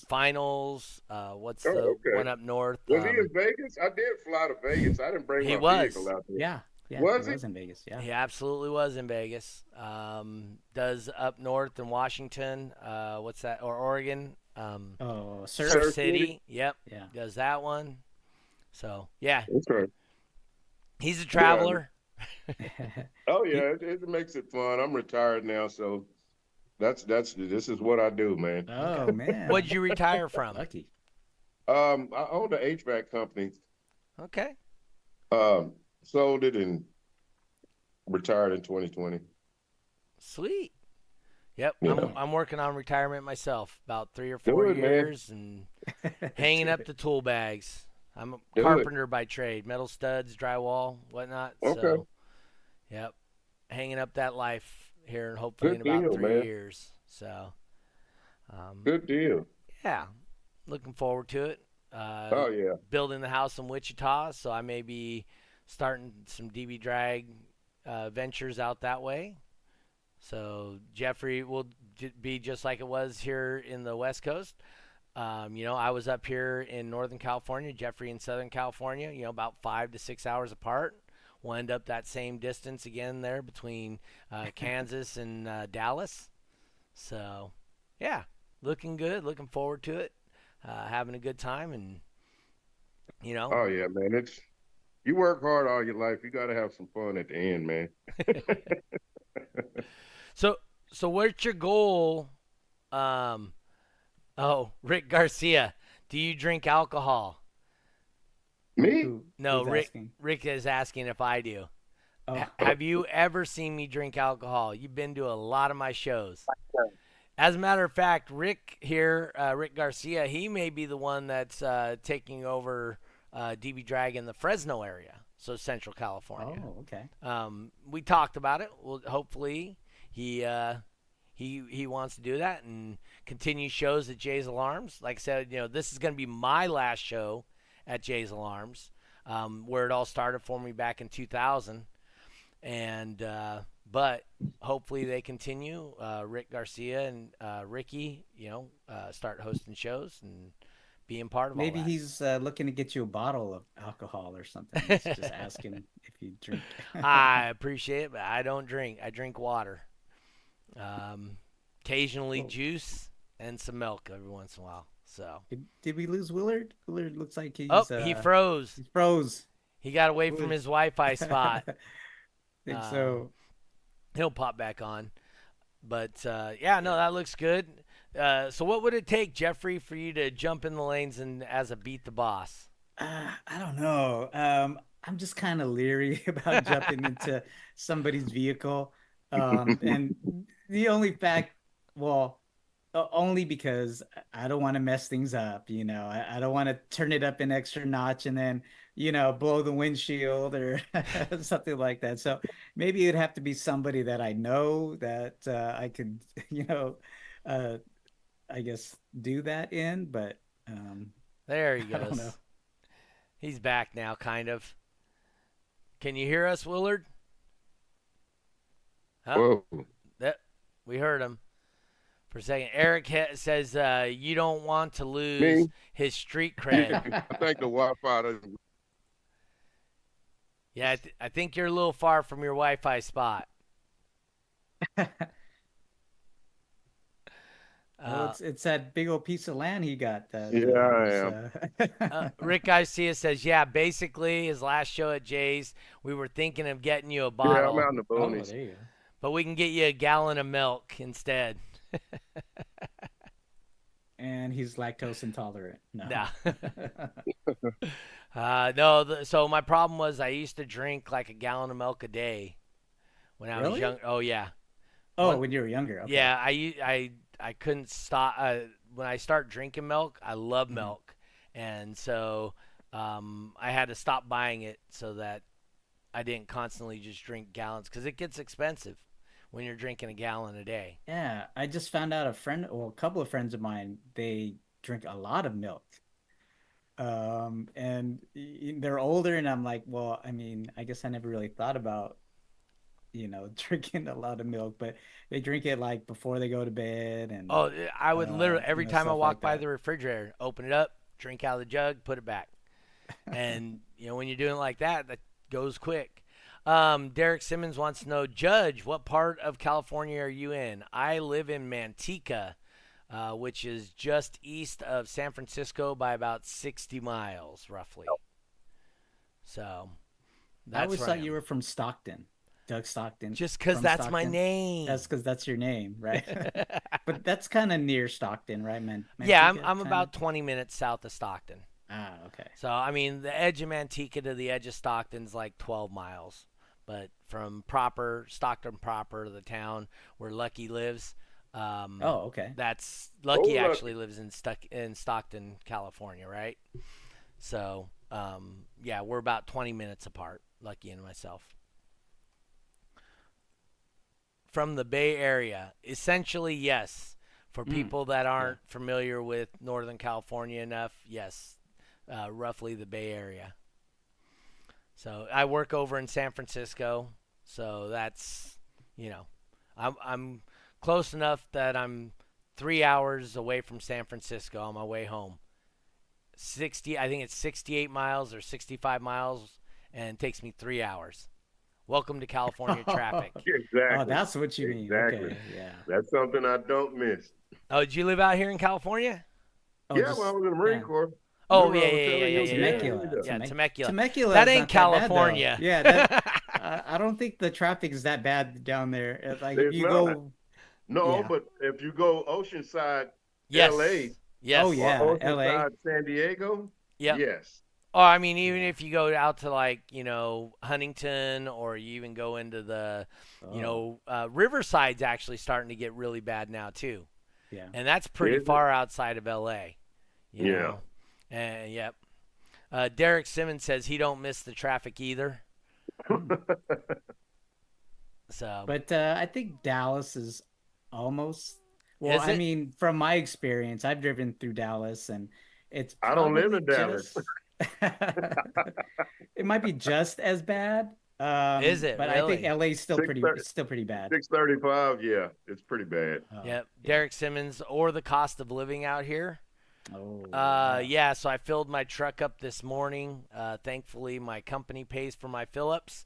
Finals. What's Oh, the okay. one up north? Was he in Vegas? I did fly to Vegas. I didn't bring He my was. vehicle out there. Yeah. Yeah. Was he he? was in Vegas. Yeah. He absolutely was in Vegas. Does up north in Washington. What's that? Or Oregon. Oh, Surf Surf. City. Yep. Yeah. Does that one. So yeah, Okay. he's a traveler. Oh yeah, it makes it fun. I'm retired now, so this is what I do, man. Oh man. What'd you retire from? Lucky. I owned an HVAC company. Okay. Sold it and retired in 2020. Sweet. Yep. Yeah. I'm working on retirement myself. About 3 or 4 Good, man. years and hanging up the tool bags. I'm a Do it. carpenter by trade, metal studs, drywall, whatnot. Okay. So, yep, hanging up that life here and hopefully Good in about deal, 3 man. years. So, Good deal. yeah, looking forward to it. Oh yeah. Building the house in Wichita, so I may be starting some DB drag ventures out that way. So Jeffrey will be just like it was here in the West Coast. I was up here in Northern California, Jeffrey in Southern California, about 5 to 6 hours apart. We'll end up that same distance again there between Kansas and Dallas. So, yeah, looking good, looking forward to it. having a good time, and Oh yeah, man. You work hard all your life. You got to have some fun at the end, man. So what's your goal? Um, oh, Rick Garcia, do you drink alcohol? Me? No, Who's Rick. asking? Rick is asking if I do. Oh, Have you ever seen me drink alcohol? You've been to a lot of my shows. As a matter of fact, Rick here, Rick Garcia, he may be the one that's taking over DB Drag in the Fresno area, so Central California. oh, okay. We talked about it. Well, hopefully he wants to do that and continue shows at Jay's Alarms. Like I said, this is going to be my last show at Jay's Alarms, where it all started for me back in 2000. And but hopefully they continue. Rick Garcia and Ricky, start hosting shows and being part of Maybe all that. he's looking to get you a bottle of alcohol or something. He's just asking if you drink. I appreciate it, but I don't drink. I drink water. Occasionally Cool. juice and some milk every once in a while. So. Did we lose Willard? Willard looks like he's. He froze. He froze. He got away from Willard. his Wi-Fi spot. I think so. He'll pop back on. But, yeah, no, that looks good. So what would it take, Jeffrey, for you to jump in the lanes and as a beat the boss? I don't know. I'm just kind of leery about jumping into somebody's vehicle. And the only fact, well, only because I don't want to mess things up. I don't want to turn it up an extra notch and then, blow the windshield or something like that. So maybe it'd have to be somebody that I know that I could, I guess do that in, but There he I don't know. goes. He's back now, kind of. Can you hear us, Willard? Oh, Whoa. we heard him for a second. Eric says you don't want to lose Me? his street cred. I think the Wi-Fi doesn't. Yeah, I think you're a little far from your Wi-Fi spot. Well, it's that big old piece of land he got. That, Yeah, I am. Rick Garcia says, yeah, basically his last show at Jay's, we were thinking of getting you a Yeah, bottle, I'm out in the Oh, boonies. there you go. but we can get you a gallon of milk instead. And he's lactose intolerant. No. Nah. No, so my problem was I used to drink like a gallon of milk a day when I was Really? young. Oh, yeah. Oh, when you were younger. Okay. Yeah, I couldn't stop. When I start drinking milk, I love milk. And so I had to stop buying it so that I didn't constantly just drink gallons because it gets expensive when you're drinking a gallon a day. Yeah, I just found out a couple of friends of mine, they drink a lot of milk. And they're older, and I'm like, well, I mean, I guess I never really thought about, drinking a lot of milk, but they drink it like before they go to bed. And Oh, I would literally, every time I stuff walk like by that. the refrigerator, open it up, drink out of the jug, put it back. And, when you're doing it like that, that goes quick. Derek Simmons wants to know, Judge, what part of California are you in? I live in Manteca, which is just east of San Francisco by about 60 miles, roughly. So, that's I always where thought am. you were from Stockton, Doug Stockton. Just because from that's my Stockton. name. That's because that's your name, right? But that's kind of near Stockton, right, man? Yeah, I'm about 20 minutes south of Stockton. Ah, okay. So, I mean, the edge of Manteca to the edge of Stockton's like 12 miles. But from Stockton proper, the town where Lucky lives, Oh, okay. that's Lucky Lucky. actually lives in Stockton, California, right? So, yeah, we're about 20 minutes apart, Lucky and myself. From the Bay Area, essentially, yes. For people that aren't familiar with Northern California enough, yes, roughly the Bay Area. So I work over in San Francisco, so that's, I'm close enough that I'm 3 hours away from San Francisco on my way home. I think it's 68 miles or 65 miles, and it takes me 3 hours. Welcome to California traffic. Exactly. Oh, that's what you mean. Exactly. Okay, yeah. That's something I don't miss. Oh, did you live out here in California? Oh, Yeah, when I just was in the Marine yeah. Corps. Oh, Remember yeah, I was yeah, yeah, telling yeah, you? yeah, yeah, yeah. Temecula. Yeah, Temecula. Temecula That is ain't not that bad, though. California. Yeah, that I don't think the traffic is that bad down there. Like if It's you not. go, No, yeah. but if you go Oceanside, Yes. LA, Oh Yes. or yeah, LA. Oceanside, San Diego, Yep. yes. Or I mean, even Yeah. if you go out to like Huntington, or you even go into the Oh Riverside's actually starting to get really bad now too, yeah. and that's pretty Is it? far outside of L.A. You Yeah. know, and yep. Derek Simmons says he don't miss the traffic either. So But I think Dallas is almost. Well, is I it? mean, from my experience, I've driven through Dallas, and it's I don't live probably in Dallas. just. It might be just as bad. Is it But I think really? LA is still Six pretty. thirty, It's still pretty bad. 635. Yeah, it's pretty bad. Oh, Yep. yeah. Derek Simmons, or the cost of living out here. Oh. Yeah, so I filled my truck up this morning. Thankfully, my company pays for my fill-ups.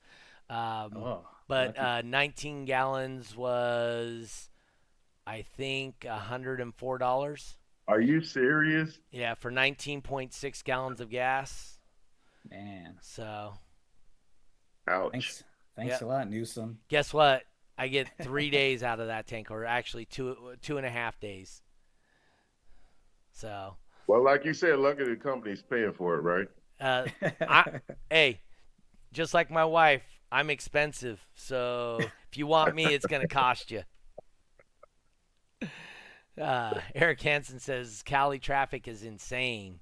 Oh. But Lucky. 19 gallons was, I think, $104. Are you serious? Yeah, for 19.6 gallons of gas. Man. So, Ouch. Thanks Yep. a lot, Newsom. guess what? I get 3 days out of that tank, or actually 2.5 days. So, Well, like you said, lucky the company's paying for it, right? hey, just like my wife, I'm expensive. So if you want me, it's going to cost you. Eric Hansen says Cali traffic is insane.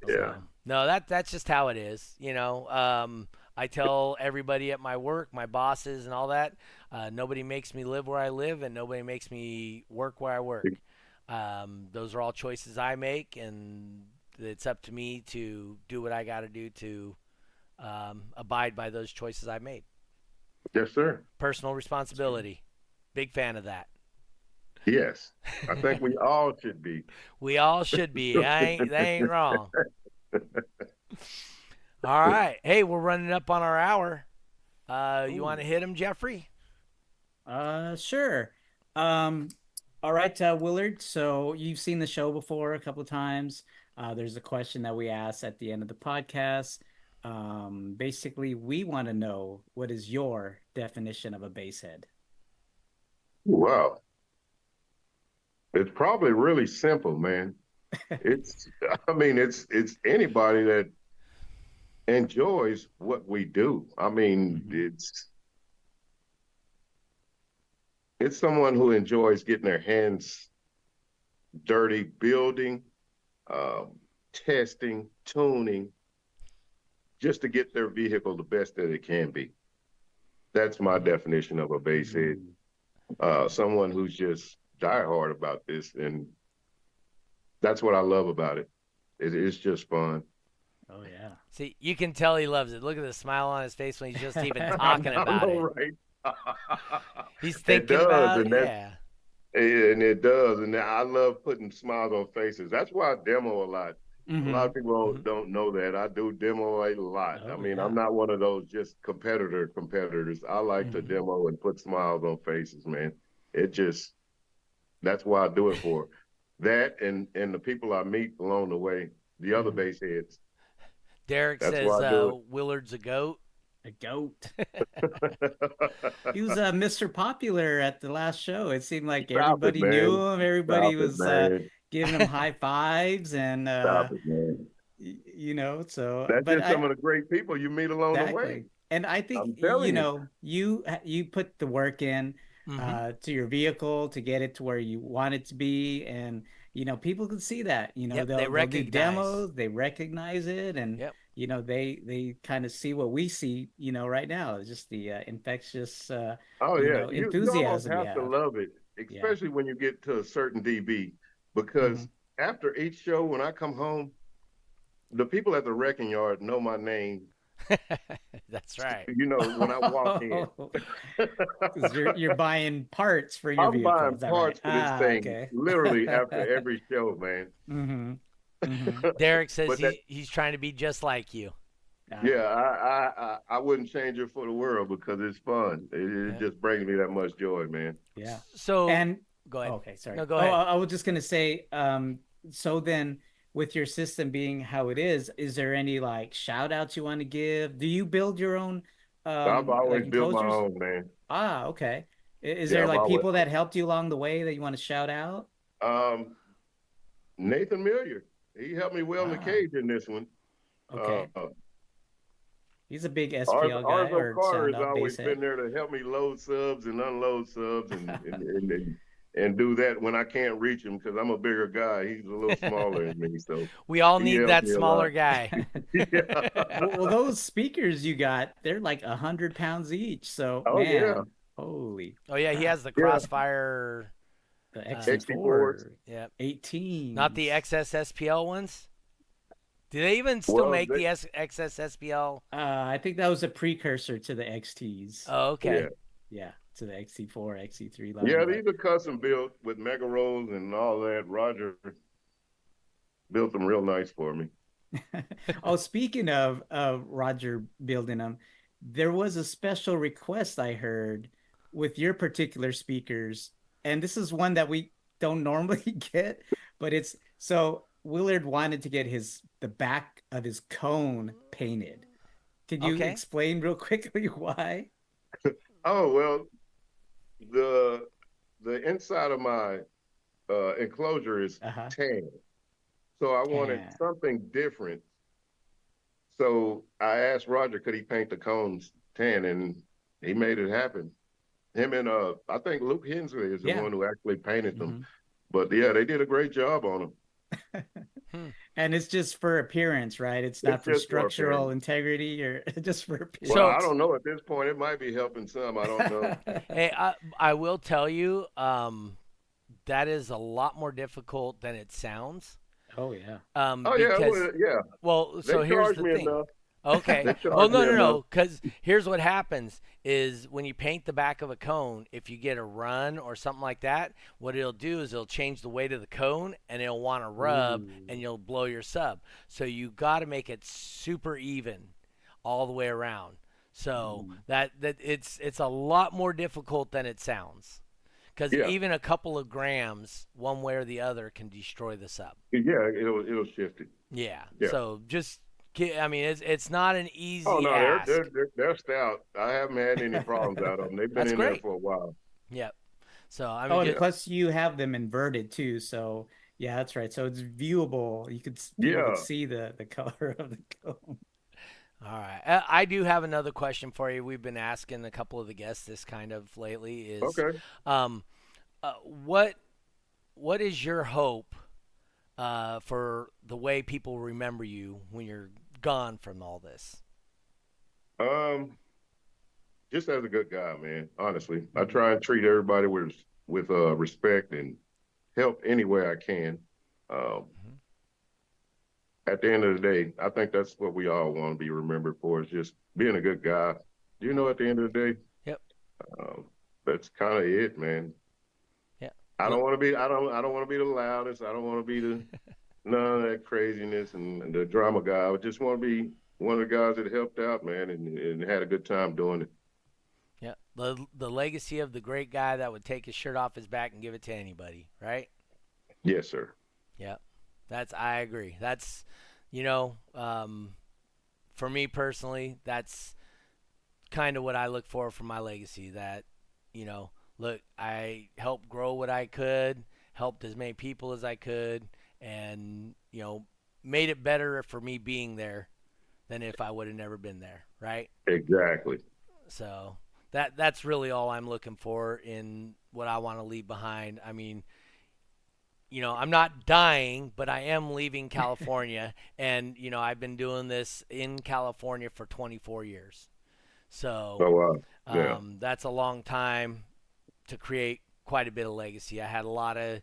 Yeah. So, no, that's just how it is. I tell everybody at my work, my bosses and all that, nobody makes me live where I live, and nobody makes me work where I work. Those are all choices I make, and it's up to me to do what I got to do to abide by those choices I made. Yes, sir. Personal responsibility. Big fan of that. Yes. I think we all should be. We all should be. That ain't wrong. All right. Hey, we're running up on our hour. You want to hit him, Jeffrey? Sure. All right, Willard. So you've seen the show before a couple of times. There's a question that we ask at the end of the podcast. Basically, we want to know, what is your definition of a basehead? Wow. It's probably really simple, man. It's anybody that enjoys what we do. I mean, it's someone who enjoys getting their hands dirty, building, testing, tuning, just to get their vehicle the best that it can be. That's my definition of a basehead. Someone who's just diehard about this, and that's what I love about it. It's just fun. Oh yeah. See, you can tell he loves it. Look at the smile on his face when he's just even talking about it. Right? He's thinking about it. Yeah. And it does, and I love putting smiles on faces. That's why I demo a lot. A lot of people don't know that I do demo a lot. Oh, I mean, yeah. I'm not one of those just competitors. I like to demo and put smiles on faces, man. That's why I do it for. That and the people I meet along the way, the other base heads. Derek That's says why I do Willard's a goat. A goat. He was Mr. Popular at the last show. It seemed like everybody knew him. Everybody was giving him high fives, and Stop it, man. So That's just some of the great people you meet along the way. And I think you put the work in to your vehicle to get it to where you want it to be, and people can see that. They'll do demos, they recognize it, and they kind of see what we see. Right now, it's just the infectious enthusiasm. You almost have to love it, especially when you get to a certain DB, because after each show, when I come home, the people at the wrecking yard know my name. That's right. When I walk in. Because you're buying parts for your vehicle. I'm buying parts for this thing, literally after every show, man. Derek says he's trying to be just like you. Yeah, I wouldn't change it for the world, because it's fun. It just brings me that much joy, man. Yeah. So and go ahead. Okay, sorry. No, go ahead. I was just gonna say, So then, with your system being how it is there any like shout outs you want to give? Do you build your own I've like always built my enclosures? own, man. Ah, okay. Is Yeah, there I've like always. people that helped you along the way that you want to shout out? Um, Nathan Milliard, he helped me weld the Ah, cage in this one. Uh, okay. He's a big SPL guy Arzo or Carter sound has off always bass been head. there to help me load subs and unload subs and do that when I can't reach him because I'm a bigger guy. He's a little smaller than me, so We all he need helps that me a lot. smaller guy. Yeah. Well, those speakers you got, they're like 100 pounds each. So, Oh yeah, man, holy Oh yeah, he crap. has the yeah. Crossfire. The XT4s. XT4 Yeah, not the 18s. XSSPL ones. Do they even still Well, make the XSSPL? I think that was a precursor to the XTs. Oh, yeah, okay. Yeah, to the XT4, XT3 line. yeah. But These are custom built with mega rolls and all that. Roger built them real nice for me. oh, speaking of Roger building them, there was a special request I heard with your particular speakers, and this is one that we don't normally get, but it's so Willard wanted to get the back of his cone painted. Could you Okay. explain real quickly why? Oh well, the the inside of my enclosure is Uh-huh. tan, so I wanted Tan. something different. So I asked Roger, could he paint the cones tan, and he made it happen. Him and I think Luke Hensley is the Yeah. one who actually painted them. Mhm. But yeah, they did a great job on them. Hmm. And it's just for appearance, right? It's It's not for just for structural appearance. integrity or just for Well, So, I appearance. don't know at this point. It might be helping some. I don't know. hey, I will tell you, that is a lot more difficult than it sounds. Oh yeah. Oh yeah, Because, well, yeah. well, They so here's charged the me thing. enough. Okay. They Well, charged no, me no, enough. no. Because here's what happens is when you paint the back of a cone, if you get a run or something like that, what it'll do is it'll change the weight of the cone and it'll want to rub Ooh. and you'll blow your sub. So you got to make it super even all the way around. So Mm. that it's a lot more difficult than it sounds. Because Yeah, even a couple of grams, one way or the other, can destroy the sub. yeah. It'll shift it. Yeah. Yeah. So just, I mean, it's not an Oh easy no, ask. they're stout. I haven't had any problems out of them. They've been That's in there great. for a while. Yep. So I Oh, mean, and just, Yeah, plus you have them inverted too. So yeah, that's right. So it's viewable. People could yeah. see the color of the cone. all right. I do have another question for you. We've been asking a couple of the guests this kind of lately. Is Okay. um, what is your hope for the way people remember you when you're gone from all this? Um, just as a good guy, man. Honestly, I Mhm. try and treat everybody with respect and help any way I can. Um, Mhm. at the end of the day, I think that's what we all want to be remembered for is just being a good guy. You know, at the end of the day, Yep. um, that's kind of it, man. Yeah. I Look, don't want to be. I don't want to be the loudest. I don't want to be the none of that craziness and the drama guy. I just want to be one of the guys that helped out, man, and had a good time doing it. yeah. The legacy of the great guy that would take his shirt off his back and give it to anybody, right? Yes, sir. Yeah. I agree. That's, you know, for me personally, that's kind of what I look for from my legacy. That, look, I helped grow what I could, helped as many people as I could, and made it better for me being there than if I would have never been there, right? Exactly. So that's really all I'm looking for in what I want to leave behind. I mean, I'm not dying, but I am leaving California, and I've been doing this in California for 24 years. So So, yeah, that's a long time to create quite a bit of legacy. I had a lot of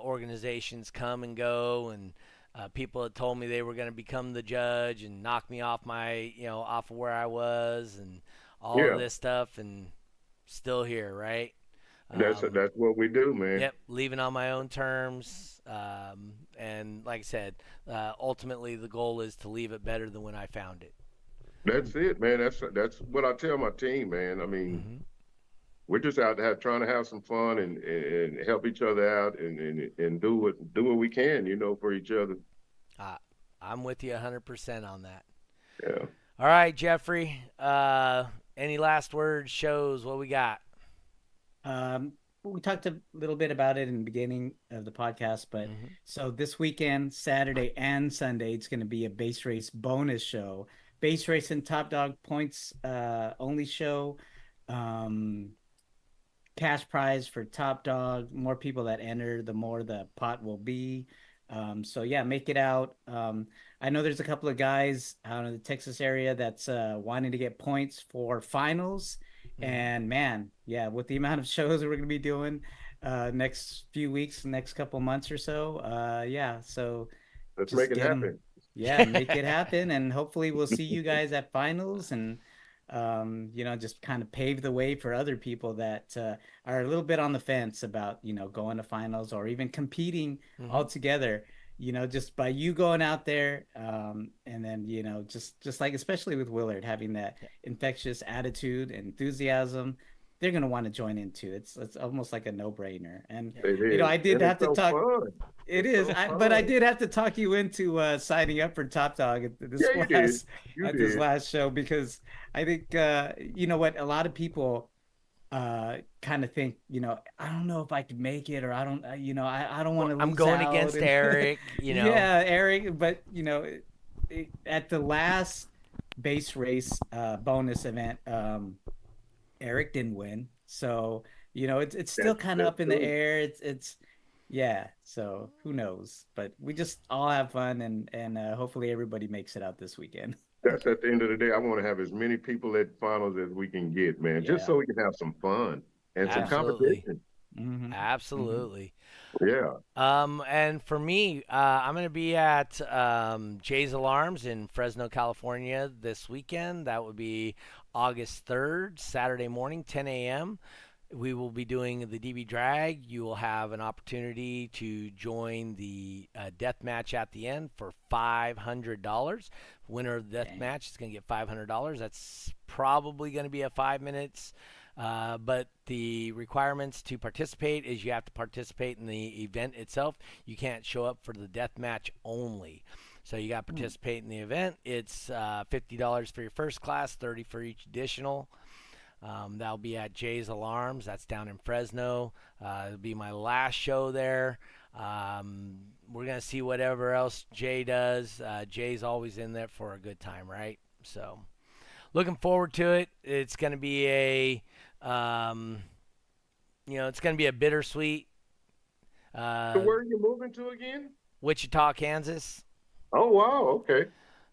organizations come and go, and people had told me they were going to become the judge and knock me off off of where I was and all of yeah. this stuff, and still here, right? That's what we do, man. Yep, leaving on my own terms. And like I said, ultimately the goal is to leave it better than when I found it. That's it, man. That's what I tell my team, man. I mean, Hmm. we're just out there trying to have some fun and help each other out and do what we can, for each other. I'm with you 100% on that. Yeah. All right, Jeffrey. Any last words, shows, what we got? We talked a little bit about it in the beginning of the podcast, but so this weekend, Saturday and Sunday, it's going to be a base race bonus show. Base race and top dog points only show. Cash prize for top dog. More people that enter, the more the pot will be. So yeah, make it out. I know there's a couple of guys out in the Texas area that's wanting to get points for finals. And man, yeah, with the amount of shows that we're going to be doing next few weeks, next couple months or so, yeah. So let's make it happen. Yeah, make it happen, and hopefully we'll see you guys at finals, and just kind of pave the way for other people that are a little bit on the fence about going to finals or even competing altogether. Just by you going out there, and then just like, especially with Willard having that infectious attitude and enthusiasm, they're gonna want to join in too. It's almost like a no-brainer. And I did have to talk. Fun. It is, but I did have to talk you into signing up for Top Dog at this this last show, because I think what, a lot of people kind of think, I don't know if I could make it, or I don't, I don't want to. I'm going against Eric, Yeah, Eric, but at the last base race bonus event, Eric didn't win, so it's still kind of up in the air. It's yeah, so who knows? But we just all have fun, and hopefully everybody makes it out this weekend. That's at the end of the day. I want to have as many people at finals as we can get, man, just so we can have some fun and some competition. Absolutely. Yeah. And for me, I'm going to be at Jay's Alarms in Fresno, California this weekend. That would be August 3rd, Saturday morning, 10 a.m. We will be doing the DB drag. You will have an opportunity to join the death match at the end for $500. Winner of the death match is going to get $500. That's probably going to be a 5 minutes. But the requirements to participate is you have to participate in the event itself. You can't show up for the death match only. So you got to participate in the event. It's $50 for your first class, $30 for each additional. That'll be at Jay's Alarms. That's down in Fresno. It'll be my last show there. We're going to see whatever else Jay does. Jay's always in there for a good time, right? So looking forward to it. It's going to be it's going to be a bittersweet. So where are you moving to again? Wichita, Kansas. Oh, wow. Okay.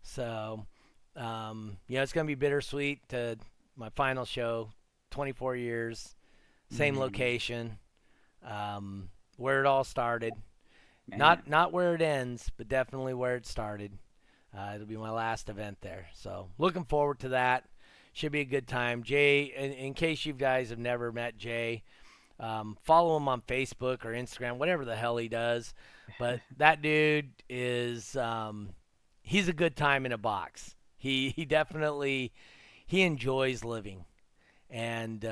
So, it's going to be bittersweet to my final show, 24 years, same location, where it all started. Not where it ends, but definitely where it started. It'll be my last event there. So looking forward to that. Should be a good time. Jay, in case you guys have never met Jay, follow him on Facebook or Instagram, whatever the hell he does. But that dude is he's a good time in a box. He definitely enjoys living, and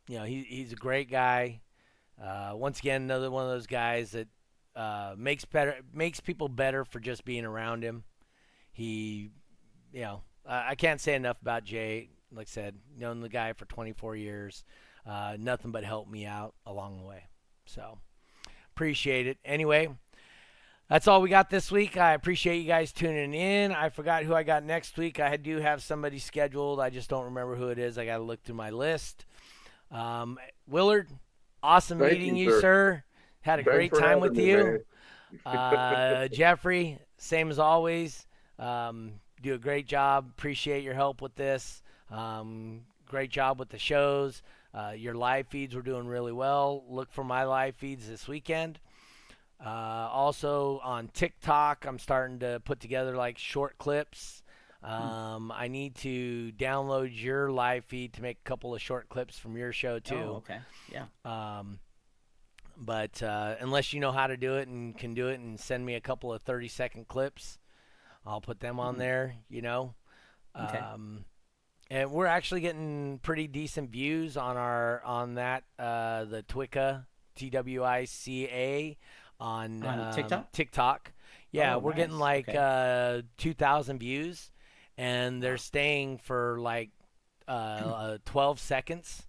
he's a great guy. Once again, another one of those guys that makes people better for just being around him. I can't say enough about Jay. Like I said, known the guy for 24 years. Nothing but helped me out along the way. So appreciate it. Anyway, that's all we got this week. I appreciate you guys tuning in. I forgot who I got next week. I do have somebody scheduled. I just don't remember who it is. I got to look through my list. Willard, awesome meeting you, sir. Had a great time with you. Jeffrey, same as always. Do a great job. Appreciate your help with this. Great job with the shows. Your live feeds were doing really well. Look for my live feeds this weekend. Also on TikTok, I'm starting to put together like short clips. I need to download your live feed to make a couple of short clips from your show too. Oh, okay. Yeah. But unless you know how to do it and can do it and send me a couple of 30-second clips, I'll put them on there, Okay. And we're actually getting pretty decent views on that the T.W.I.C.A, T.W.I.C.A on TikTok. TikTok. Yeah, Oh, we're getting nice. like Okay. 2,000 views, and they're Wow. staying for like 12 seconds.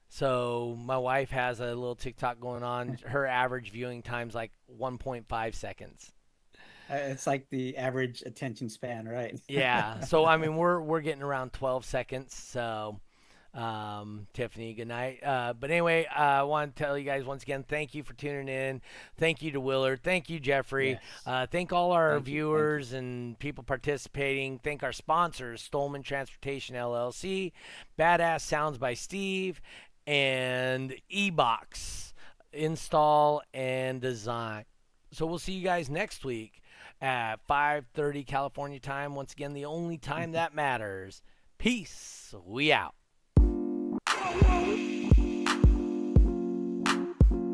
So my wife has a little TikTok going on. Her average viewing time's like 1.5 seconds. It's like the average attention span, right? Yeah. So I mean, we're getting around 12 seconds. So Tiffany, good night. But anyway, I want to tell you guys once again, thank you for tuning in. Thank you to Willard. Thank you, Jeffrey. Yes. Thank all our Thank you. Thank you. viewers and people participating. Thank our sponsors, Stolman Transportation LLC, Badass Sounds by Steve, and eBox Install and Design. So we'll see you guys next week at 5:30 California time. Once again, the only time that matters. Peace. We out. Whoa, whoa.